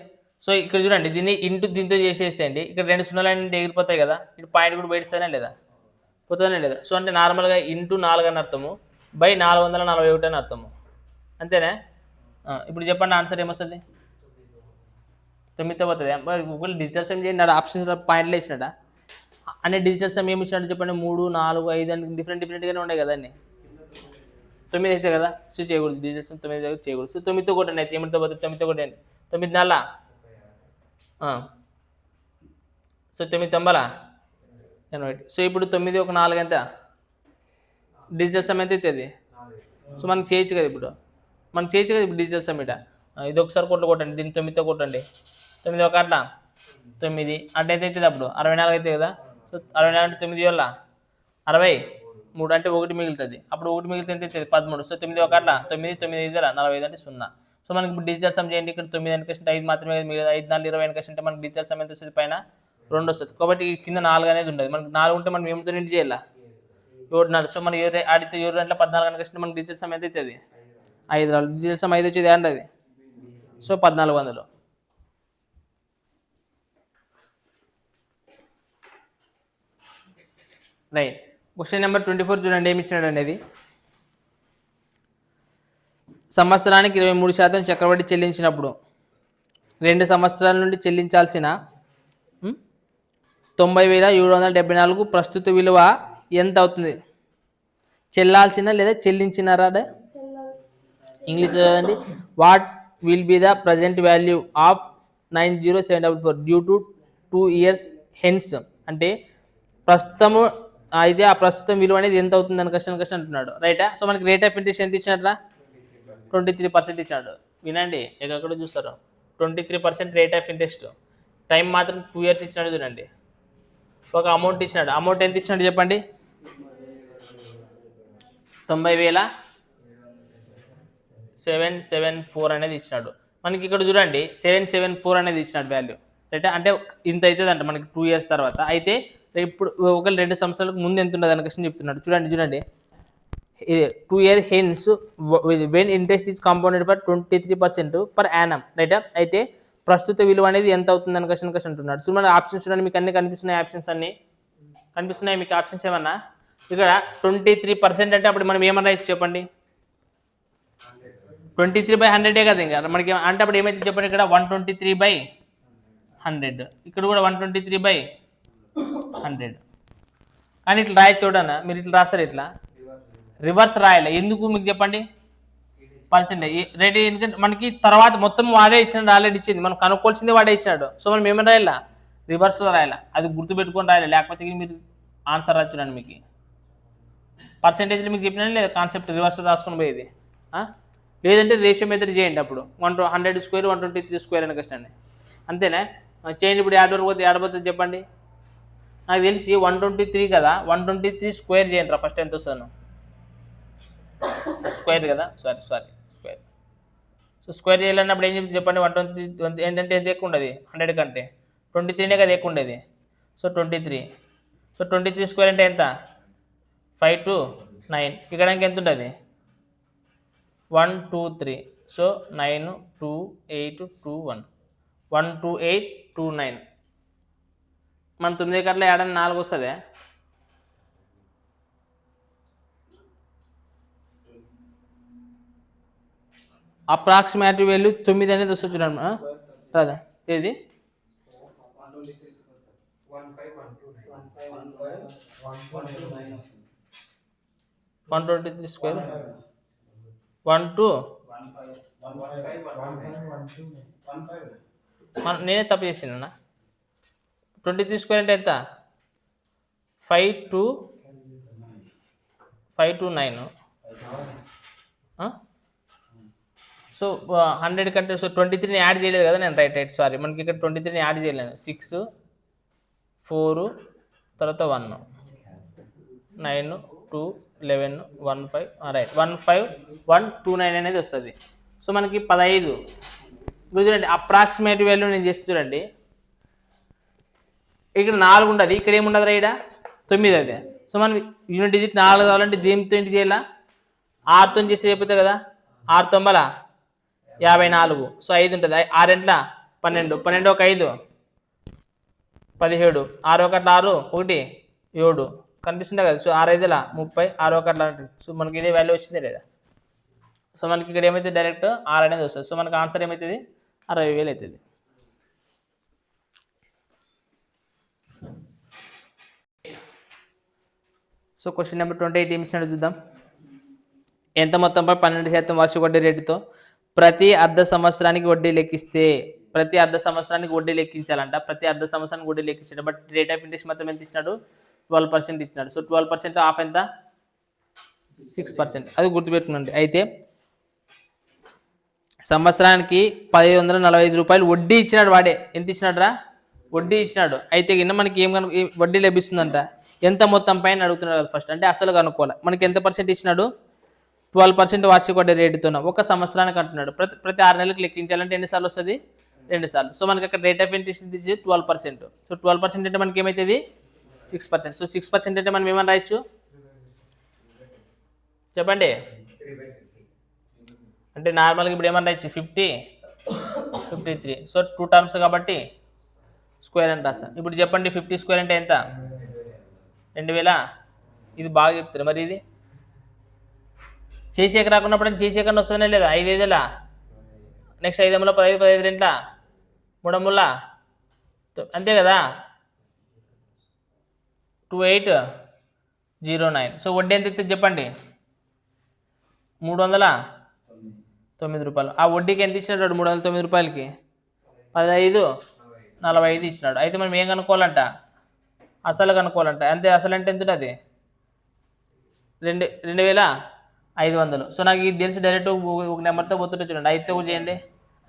[SPEAKER 1] సో ఇక్కడ చూడండి దీన్ని ఇంటూ దీంతో చేసేసేయండి. ఇక్కడ 2 సున్నాలు అంటే ఎగిరిపోతాయి కదా. ఇటు పాయింట్ కూడా బయటస్తానే లేదా? పోతుందనే లేదా? సో అంటే నార్మల్గా ఇంటూ 4 అని అర్థము, బై 441 అని అర్థము. అంతేనా? ఇప్పుడు చెప్పండి ఆన్సర్ ఏమొస్తుంది? 9తో పోతుంది. ఒకవేళ డిజిటల్ సమ్ చేయండి. ఆప్షన్స్ పాయింట్లు వేసినట్ట అన్ని డిజిటల్ సమ్ ఏమి ఇచ్చినట్టు చెప్పండి? 3 4 5 అని డిఫరెంట్గానే ఉన్నాయి కదా అన్ని. 9 అయితే కదా. సో చేయకూడదు. డిజిటల్ సమ్ 9 చేయకూడదు. సో 9తో కొట్టండి. అయితే ఏమిటితో పోతుంది? 9తో కొట్టండి. 9 4 సో 9 9 88. సో ఇప్పుడు 9 1 4 ఎంత? డిజిటల్ సమ్ ఎంత అవుతుంది? సో మనకి చేయొచ్చు కదా. ఇప్పుడు మనకి చేయొచ్చు కదా ఇప్పుడు డిజిటల్ సమ్. ఇది ఒకసారి కొట్టండి. దీన్ని 9తో కొట్టండి. 9 1 అట్లా 9 అంటే ఎంత అవుతుంది? అప్పుడు 64 అవుతుంది కదా. సో 64 అంటే 9 వల్ల 63 అంటే 1 మిగులుతుంది. అప్పుడు 1 మిగిలితే ఎంత అవుతుంది? 13. సో 9 1 అట్లా 9 9 5 45 అంటే 0. సో మనకి ఇప్పుడు డిజిటల్ సమ్ చేయండి. ఇక్కడ 9 వెనకేసి 5 మాత్రమే మిగిలింది. 5 4 20 వెనకేసి అంటే మనకి డిజిటల్ సమ్ ఎంత వస్తుంది? పైన 2 వస్తుంది. కాబట్టి కింద 4 అనేది ఉండదు. మనకి 4 ఉంటే మనం ఏమితో నిండి చేయాలా? 7 4. సో మనకి ఆడితే 7 అంటే 14 వెనకేసి మనకి డిజిటల్ సమ్ ఎంత అవుతుంది? 5 4. డిజిటల్ సమ్ 5 వచ్చేది ఏంటి అది? సో 1400. రైట్. క్వశ్చన్ నెంబర్ 24 చూడండి ఏమి ఇచ్చినాడు అనేది. సంవత్సరానికి 23% చక్రవడ్డీ చెల్లించినప్పుడు 2 సంవత్సరాల నుండి చెల్లించాల్సిన 90,774 ప్రస్తుత విలువ ఎంత అవుతుంది? చెల్లాల్సిన లేదా చెల్లించినారా? ఇంగ్లీష్ చదవండి. What will be the present value of 90744 due to 2 years hence అంటే ప్రస్తుతము అయితే ఆ ప్రస్తుతం విలువ అనేది ఎంత అవుతుంది అని కష్టం అంటున్నాడు. రైటా? సో మనకి రేట్ ఆఫ్ ఇంట్రెస్ట్ ఎంత ఇచ్చినట్రా? 23% ఇచ్చాడు. వినండి ఎక్కడ చూస్తారు? 23% రేట్ ఆఫ్ ఇంట్రెస్ట్. టైం మాత్రం 2 years ఇచ్చినాడు. చూడండి ఒక అమౌంట్ ఇచ్చినాడు. అమౌంట్ ఎంత ఇచ్చినాడు చెప్పండి? 90,774 అనేది ఇచ్చినాడు. మనకి ఇక్కడ చూడండి 774 అనేది ఇచ్చినాడు వాల్యూ. రైట్? అంటే ఇంత అవుతుంది అంట మనకి 2 years తర్వాత. అయితే ఇప్పుడు ఒకవేళ 2 సంవత్సరాలకు ముందు ఎంత ఉండదు అని చెప్తున్నాడు. చూడండి 2 years hence when interest is compounded for 23% per annum. Right? అయితే ప్రస్తుత విలువ అనేది ఎంత అవుతుంది అని అంటున్నాడు. సో మన ఆప్షన్స్ చూడండి. మీకు అన్ని కనిపిస్తున్నాయి. ఆప్షన్స్ అన్ని కనిపిస్తున్నాయి మీకు. ఆప్షన్స్ ఏమన్నా ఇక్కడ 23% అంటే అప్పుడు మనం ఏమన్నా ఇచ్చి చెప్పండి? 23/100 కదా. ఇంకా మనకి అంటే అప్పుడు ఏమైతే చెప్పండి? ఇక్కడ 123/100 100. ఇక్కడ కూడా 123/100. కానీ ఇట్లా రాయి చూడన్నా, మీరు ఇట్లా రాస్తారు, ఇట్లా రివర్స్ రాయాలి. ఎందుకు మీకు చెప్పండి? పర్సెంటేజ్ రేట్ ఎందుకంటే మనకి తర్వాత మొత్తం వాడే ఇచ్చినాడు, ఆల్రెడీ ఇచ్చింది, మనం కనుక్కోవాల్సింది వాడే ఇచ్చాడు. సో మనం ఏమైనా రాయాలా? రివర్స్లో రాయాలా. అది గుర్తుపెట్టుకొని రాయాలి, లేకపోతే మీరు ఆన్సర్ రాచుడండి. మీకు పర్సెంటేజ్లో మీకు చెప్పినా లేదా కాన్సెప్ట్ రివర్స్లో రాసుకొని పోయేది. లేదంటే రేషియో మెథడ్ చేయండి. అప్పుడు 100 స్క్వేర్ 123 స్క్వేర్ అని కష్టండి. అంతేనా? చేయండి. ఇప్పుడు యాడ్ వరకు పోతే ఏడబోతుంది చెప్పండి. నాకు తెలిసి 123 కదా, 123 స్క్వేర్ చేయండి రా. ఫస్ట్ ఎంత వస్తాను? స్క్వేర్ కదా, సారీ స్క్వేర్. సో స్క్వేర్ చేయాలన్నప్పుడు ఏం చెప్తుంది చెప్పండి? 123 ఏంటంటే ఎంత ఎక్కువ ఉండదు 100 కంటే, 23నే కదా ఎక్కువ ఉండేది. సో 23. సో 23 స్క్వేర్ అంటే ఎంత? 529. ఇక్కడ ఎంత ఉంటుంది? 1 2 3. సో 9 2 8 2 1 12829. మన 9 కట్ల ఏడని 4 వస్తుంది. అప్రాక్సిమేటివ్ వాల్యూ 9 అనేది వస్తుంది చూడండి. రాదా ఏది? 123 స్క్వేర్ 1 2. నేనే తప్పు చేసినా. 23 స్క్వేర్ అంటే ఎంత? 529. సో 100 కంటే, సో 23ని యాడ్ చేయలేదు కదా నేను. రైట్ సారీ, మనకి ఇక్కడ 23ని యాడ్ చేయలేను. 6 4 తర్వాత 1 9 2 11 15 రైట్ 15129 అనేది వస్తుంది. సో మనకి 15. చూడండి అప్రాక్సిమేటివ్ వాల్యూ నేను చేసి చూడండి. ఇక్కడ 4 ఉండదు, ఇక్కడ ఏముండదు రైడా 9 అదే. సో మనం యూనిట్ డిజిట్ 4 కావాలంటే దీంతో ఏంటి చేయాలా? 6తో చేసి అయిపోతుంది కదా. 6 9 54. సో 5 ఉంటుంది. 6 ఎంట్ల 12, 12 ఒక 5 17, 6 1 6 1 7 కనిపిస్తుంది కదా. సో 6 5 30, 6 1 6. సో మనకి ఇదే వాల్యూ వచ్చింది లేదా? సో మనకి ఇక్కడ ఏమైతే డైరెక్ట్ 6 అనేది వస్తుంది. సో మనకి ఆన్సర్ ఏమవుతుంది? 60,000 అవుతుంది. సో క్వశ్చన్ నెంబర్ 28 ఏమి ఇచ్చినట్టు చూద్దాం. ఎంత మొత్తంపై 12% వార్షిక వడ్డీ రేటుతో ప్రతి అర్ధ సంవత్సరానికి వడ్డీ లెక్కిస్తే, ప్రతి అర్ధ సంవత్సరానికి వడ్డీ లెక్కించాలంట. ప్రతి అర్ధ సంవత్సరానికి వడ్డీ లెక్కించాడు. బట్ రేట్ ఆఫ్ ఇంట్రెస్ట్ మాత్రం ఎంత ఇచ్చినాడు? 12% ఇచ్చినాడు. సో 12% ఆఫ్ ఎంత? 6%. అది గుర్తుపెట్టుకోండి. అయితే సంవత్సరానికి 1545 రూపాయలు వడ్డీ ఇచ్చినాడు వాడే. ఎంత ఇచ్చినాడు రా? వడ్డీ ఇచ్చినాడు. అయితే కింద మనకి వడ్డీ లభిస్తుందంట. ఎంత మొత్తం పైన అడుగుతున్నాడు కదా ఫస్ట్. అంటే అసలు కనుక్కోవాలి. మనకి ఎంత పర్సెంట్ ఇచ్చినాడు? 12% వార్షిక వడ్డీ రేటుతో ఒక సంవత్సరానికి అంటున్నాడు. ప్రతి 6 నెలలకు లెక్కించాలంటే ఎన్నిసార్లు వస్తుంది? 2 సార్లు. సో మనకి అక్కడ రేట్ ఆఫ్ ఇంట్రెస్ట్ 12%. సో 12% అంటే మనకి ఏమవుతుంది? 6%. సో 6% అంటే మనం ఏమని రాయొచ్చు చెప్పండి? అంటే నార్మల్గా ఇప్పుడు ఏమని రాయొచ్చు? 50 53. సో 2 టర్మ్స్ కాబట్టి స్క్వేర్ అని రాస్తాం. ఇప్పుడు చెప్పండి 50 స్క్వేర్ అంటే ఎంత? 2000. ఇది బాగా చెప్తారు. మరి ఇది చేసేక రాకున్నప్పుడు చేసేకన్నా వస్తుందనే లేదా? 5 5 నెక్స్ట్ 5 15 15 2 3 అంతే కదా. 2809. సో వడ్డీ ఎంత ఇస్తుంది చెప్పండి? 309 రూపాయలు. ఆ వడ్డీకి ఎంత ఇచ్చినాడు? 309 రూపాయలకి 1545 ఇచ్చినాడు. అయితే మనం ఏం కనుక్కోవాలంట? అసలు కనుక్కోవాలంట. అంతే. అసలు అంటే ఎంత ఉంటుంది? 2500. సో నాకు ఇది తెలిసి డైరెక్ట్ ఒక నెంబర్తో పోతుంటే చూడండి. 5తో చేయండి.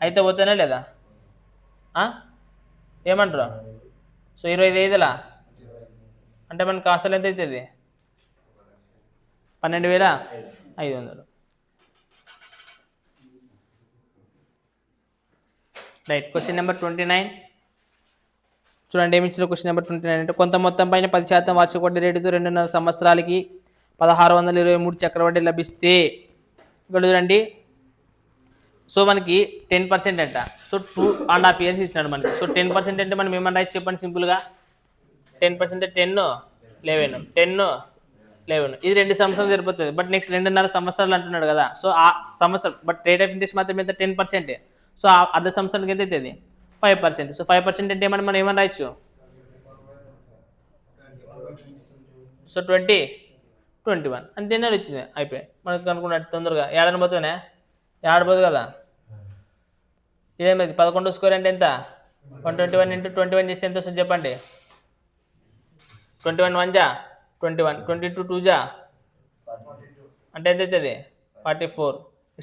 [SPEAKER 1] 5తో పోతేనే లేదా? ఏమంటారు? సో 25,000 అంటే మనకు అసలు ఎంత అవుతుంది? 12,500. రైట్. క్వశ్చన్ నెంబర్ 29 చూడండి. ఏమి ఇచ్చిన క్వశ్చన్ నెంబర్ 29 అంటే కొంత మొత్తం పైన 10% వార్షిక వడ్డీ రేటుతో 2.5 సంవత్సరాలకి 1623 చక్రవడ్డీ లభిస్తే, ఇక్కడ చూడండి. సో మనకి 10% అంట. సో 2.5 years ఇచ్చినాడు మనకి. సో 10% అంటే మనం ఏమన్నా రాయొచ్చు చెప్పండి సింపుల్గా? 10% 10 11 10 11. ఇది 2 సంవత్సరాలు సరిపోతుంది. బట్ నెక్స్ట్ 2.5 సంవత్సరాలు అంటున్నాడు కదా. సో ఆ సంవత్సరం బట్ రేట్ ఆఫ్ ఇంట్రెస్ట్ మాత్రం ఎంత? 10%. సో అర్ధ సంవత్సరానికి ఎంత అవుతుంది? 5%. సో 5% అంటే ఏమన్నా మనం ఏమని రాయొచ్చు? సో 21 అంతేనే వచ్చింది, అయిపోయి మనకు అనుకున్నట్టు తొందరగా ఏడని పోతుందే, ఏడపోదు కదా. ఇదేమైంది 11 స్క్వేర్ అంటే ఎంత? 121 ఇంటూ 21 చేస్తే ఎంత వస్తుంది చెప్పండి? 21 1 జా 21, 22 2 జా అంటే ఎంత అవుతుంది? 44.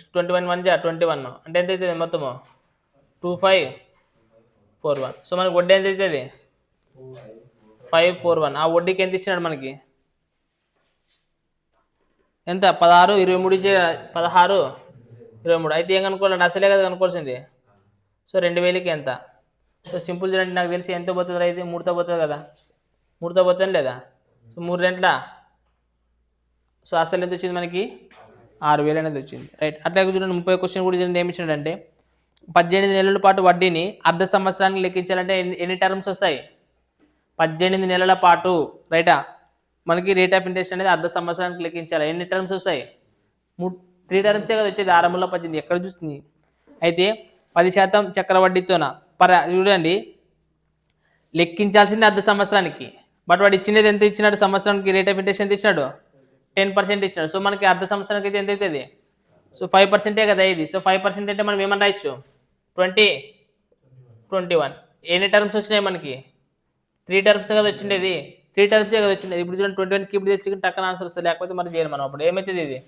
[SPEAKER 1] 21 1 జా 21 అంటే ఎంత అవుతుంది మొత్తము? 2541. సో మనకి వడ్డీ ఎంత అవుతుంది? 541. ఆ వడ్డీకి ఎంత ఇచ్చినాడు మనకి? ఎంత? 16 23 16 23. అయితే ఏం కనుక్కోవాలండి? అసలే కదా కనుక్కోవాల్సింది. సో 2000కి ఎంత? సో సింపుల్ చూడండి, నాకు తెలిసి ఎంత పోతుంది అయితే 3తో పోతుంది కదా, 3తో పోతుంది లేదా? సో 3 రెంట్ల సో అసలు ఎంత వచ్చింది మనకి? 6000 అనేది వచ్చింది, రైట్. అట్లాగే చూడండి 30 క్వశ్చన్ కూడా చూడండి, ఏమి ఇచ్చినాడంటే 18 నెలల పాటు వడ్డీని అర్ధ సంవత్సరానికి లెక్కించాలంటే ఎన్ని టర్మ్స్ వస్తాయి? 18 నెలల పాటు, రైటా? మనకి రేట్ ఆఫ్ ఇంట్రెస్ట్ అనేది అర్ధ సంవత్సరానికి లెక్కించాలి. ఎన్ని టర్మ్స్ వస్తాయి? 3 టర్మ్సే కదా వచ్చేది. 6 ఎక్కడ చూస్తుంది? అయితే 10% చక్రవడ్డీతోన చూడండి, లెక్కించాల్సింది అర్ధ సంవత్సరానికి, బట్ వాడు ఇచ్చినది ఎంత ఇచ్చినాడు? సంవత్సరానికి రేట్ ఆఫ్ ఇంట్రెస్ట్ ఎంత ఇచ్చినాడు? 10% ఇచ్చినాడు. సో మనకి అర్ధ సంవత్సరానికి అయితే ఎంత అవుతుంది? సో 5%ఏ కదా ఇది. సో 5% అంటే మనం ఏమని రాయొచ్చు? 21. ఎన్ని టర్మ్స్ వచ్చినాయి మనకి? 3 టర్మ్స్ కదా వచ్చిండేది, 3 టర్మ్సే కదా వచ్చిండేది. ఇప్పుడు చూడండి 21 ఇప్పుడు తెచ్చి టక్కన ఆన్సర్ వస్తుంది, లేకపోతే మరి చేయాలి మనం. అప్పుడు ఏమవుతుంది? ఇది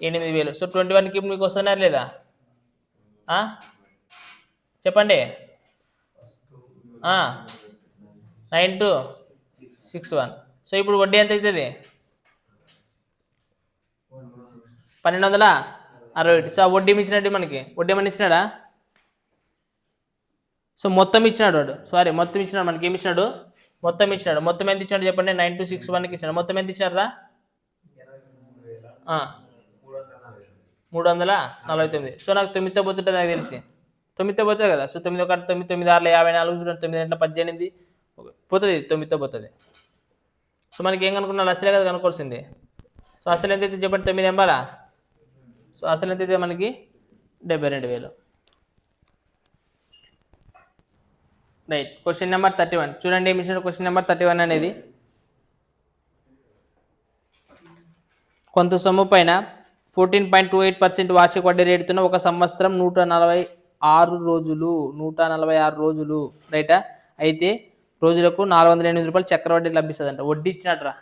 [SPEAKER 1] 8000. సో 21కి మీకు వస్తున్నారు లేదా? చెప్పండి. 9261. సో ఇప్పుడు వడ్డీ ఎంత అవుతుంది? 1260. సో ఆ వడ్డీ ఇచ్చినట్టు మనకి వడ్డీ ఏమన్నా ఇచ్చినాడా? సో మొత్తం ఇచ్చినాడు వాడు, సారీ మొత్తం ఇచ్చినాడు మనకి. ఏమి ఇచ్చినాడు? మొత్తం ఇచ్చినాడు. మొత్తం ఎంత ఇచ్చినాడు చెప్పండి? 9261కి ఇచ్చినాడు. మొత్తం ఎంత ఇచ్చినారా? 349. సో నాకు 9తో పోతుంటుంది నాకు తెలిసి, 9తో పోతుంది కదా. సో 9 1 9 9 6 54 చూడండి, 9 2 18 పోతుంది, 9తో పోతుంది. సో మనకి ఏం కనుక్కున్నాను? అసలే కదా కనుక్కోవాల్సింది. సో అసలు ఎంత అయితే చెప్పండి? 9 ఎంబాలా? సో అసలు ఎంత అయితే మనకి? 72,000, రైట్. క్వశ్చన్ నెంబర్ 31 చూడండి, ఏమి ఇచ్చిన క్వశ్చన్ నెంబర్ 31 అనేది, కొంత సొమ్ము పైన 14.28% వార్షిక వడ్డీ రేటుతో ఒక సంవత్సరం 146 రోజులు, రైటా? అయితే రోజులకు 408 రూపాయలు చక్రవడ్డీ లభిస్తుందంట. వడ్డీ ఇచ్చినట్రా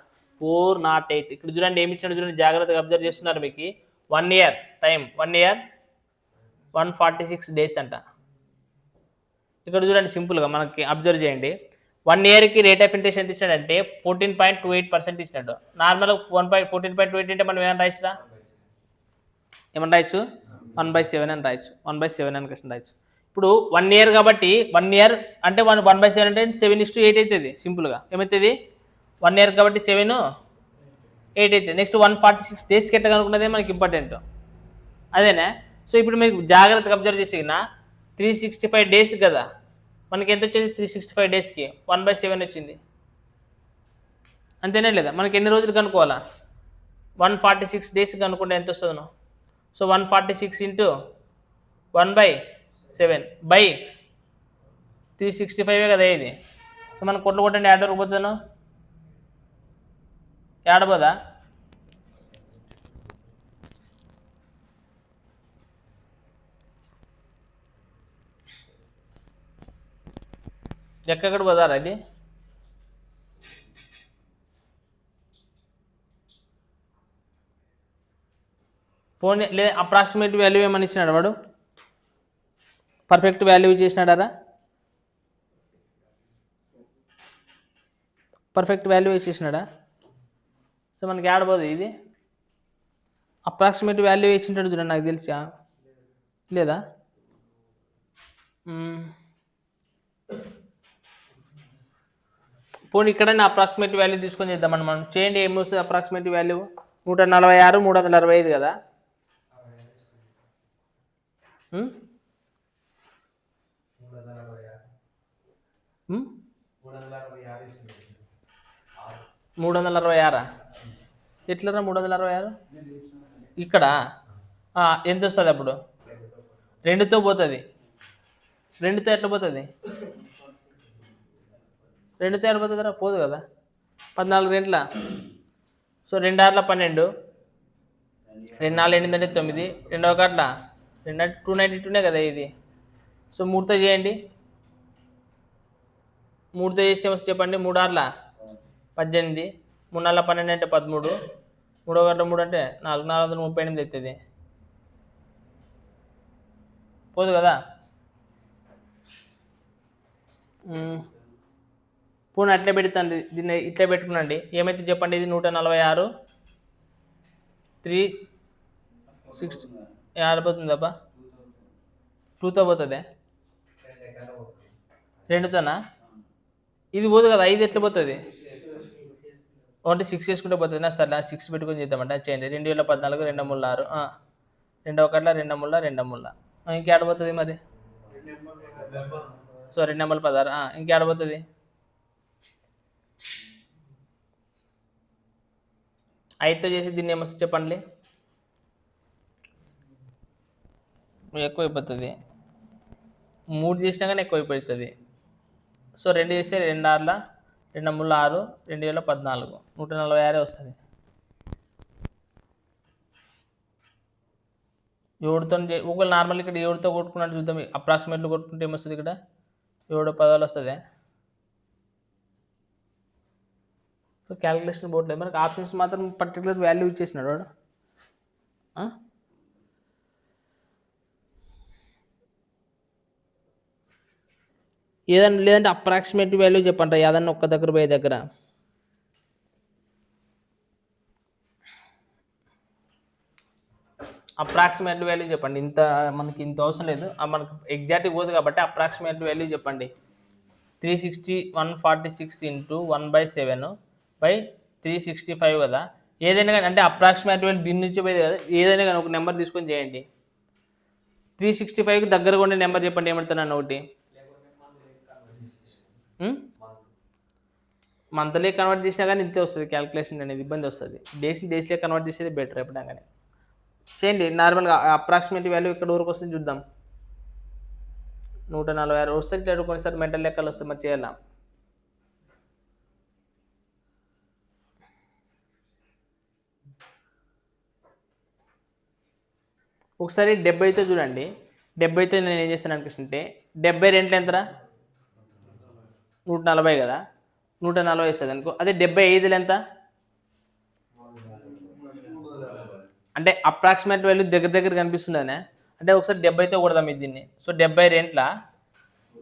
[SPEAKER 1] 408. ఇక్కడ చూడండి ఏమి ఇచ్చినట్టు చూడండి, జాగ్రత్తగా అబ్జర్వ్ చేస్తున్నారు. మీకు 1 ఇయర్ టైం, 1 ఇయర్ 146 డేస్ అంట. ఇక్కడ చూడండి సింపుల్గా మనకి అబ్జర్వ్ చేయండి. 1 ఇయర్కి రేట్ ఆఫ్ ఇంట్రెస్ట్ ఎంత ఇచ్చినాడంటే 14.28% ఇచ్చినట్టు. నార్మల్ 14.28 అంటే మనం ఏమైనా రాయచ్చురా? ఏమన్నా రాయొచ్చు? 1/7 అని రాయొచ్చు, 1/7 అని క్వశ్చన్ రాయొచ్చు. ఇప్పుడు 1 ఇయర్ కాబట్టి 1 ఇయర్ అంటే 1/7 అంటే 7:8 అవుతుంది. సింపుల్గా ఏమవుతుంది? 1 ఇయర్ కాబట్టి 7 8 అవుతుంది. నెక్స్ట్ 146 డేస్కి ఎట్లా కనుక్కున్నదే మనకి ఇంపార్టెంట్, అదేనా? సో ఇప్పుడు మీకు జాగ్రత్తగా అబ్జర్వ్ చేసిన 365 డేస్ కదా, మనకి ఎంత వచ్చేది? 365 డేస్కి 1/7 వచ్చింది, అంతేనే లేదా? మనకి ఎన్ని రోజులు కనుక్కోవాలా? 146 డేస్ కనుక్కుంటే ఎంత వస్తుందో? సో 146 ఇంటూ 1/7 బై 365 కదా ఇది. సో మనం కొట్టండి, యాడ్ వరకు పోతాను, ఏడబోదా? ఎక్కడ పోదారా ఇది? పోనీ లేదా అప్రాక్సిమేట్ వాల్యూ ఏమని ఇచ్చినాడు వాడు? పర్ఫెక్ట్ వాల్యూ చేసినాడారా? పర్ఫెక్ట్ వాల్యూ వేసేసినాడా? సో మనకి ఆడబోదు ఇది. అప్రాక్సిమేట్ వాల్యూ వేసింటాడు చూడండి, నాకు తెలిసా లేదా? పోనీ ఇక్కడైనా అప్రాక్సిమేట్ వాల్యూ తీసుకొని చేద్దామని మనం చేయండి. ఏమి వస్తుంది అప్రాక్సిమేట్ వాల్యూ? 146 365 కదా. 366 ఎట్లరా 366? ఇక్కడ ఎంత వస్తుంది? అప్పుడు 2తో పోతుంది, 2తో ఎట్లా పోతుంది? 2తో ఎట్లా పోతుంది కదా, పోదు కదా. 14 గంటల. సో 2 ఆర్ల 12, 2 4 8 అంటే 9, 2 1 292 కదా ఇది. సో 3తో చేయండి. 3తో చేస్తే వస్తే చెప్పండి. 3 ఆర్ల 18, 3 4 12 అంటే 13, 3 1 3 అంటే 4, 438 అవుతుంది. పోదు కదా. పోనీ అట్లే పెడతాండి, దీన్ని ఇట్లా పెట్టుకున్నాండి. ఏమైతే చెప్పండి, ఇది 146, 360 ఆడిపోతుందబ్బా. 2తో పోతుంది. 2తోనా? ఇది పోదు కదా. 5 ఎట్లా పోతుంది? ఒకటి 6 చేసుకుంటే పోతుంది నా. సరే 6 పెట్టుకొని చేద్దామంటే చేయండి. 2014, 2 3 6, 2 1 2 3 2 3. ఇంకేడపోతుంది మరి? సో 2 నెంబర్లు 16. ఇంకేడపోతుంది? 5తో చేసి దీన్ని ఏమొస్తుంది చెప్పండి. ఎక్కువైపోతుంది. 3 చేసినా కానీ ఎక్కువైపోతుంది. సో 2 చేస్తే 2 ఆర్ల 2 3 6, 2014, 146 వస్తుంది. 7తో ఒకవేళ నార్మల్ ఇక్కడ 7తో కొట్టుకున్నట్టు చూద్దాం. అప్రాక్సిమేట్లీ కొట్టుకుంటే ఏమొస్తుంది ఇక్కడ? 7 10 వస్తుంది. సో క్యాలిక్యులేషన్ బోర్డులో మనకి ఆప్షన్స్ మాత్రం పర్టికులర్ వాల్యూ ఇచ్చేసినాడు వాడు. ఏదన్నా లేదంటే అప్రాక్సిమేట్ వాల్యూ చెప్పండి ఏదన్నా ఒక్క దగ్గర పోయే దగ్గర. అప్రాక్సిమేట్ వాల్యూ చెప్పండి. మనకి ఇంత అవసరం లేదు, మనకు ఎగ్జాక్ట్గా పోదు కాబట్టి అప్రాక్సిమేట్ వాల్యూ చెప్పండి. 360 146 × 1/7/365 కదా. ఏదైనా కానీ అంటే అప్రాక్సిమేట్ వాల్యూ దీని నుంచి పోయేది కదా. ఏదైనా కానీ ఒక నెంబర్ తీసుకొని చేయండి. 365కి దగ్గరగా ఉండే నెంబర్ చెప్పండి. ఏమంటున్నాను ఒకటి. మంత్లీ కన్వర్ట్ చేసినా కానీ ఇంతే వస్తుంది. క్యాల్కులేషన్ అనేది ఇబ్బంది వస్తుంది. డేస్లో కన్వర్ట్ చేసేది బెటర్ ఎప్పుడైనా కానీ. చేయండి నార్మల్గా అప్రాక్సిమేట్ వాల్యూ ఇక్కడ వరకు వస్తుంది చూద్దాం. 146 వస్తుంది. ఇట్లా కొన్నిసారి మెంటల్ లెక్కలు వస్తాయి, మరి చేయాలా. ఒకసారి 70తో చూడండి. 70తో నేను ఏం చేస్తాను అనిపిస్తుంటే 72 ఎంతరా? 140 కదా. 140 వస్తుంది అనుకో. అదే 75 ఎంత అంటే అప్రాక్సిమేట్ వాల్యూ దగ్గర కనిపిస్తుందనే అంటే ఒకసారి 70తో కొడదాం ఇది దీన్ని. సో 72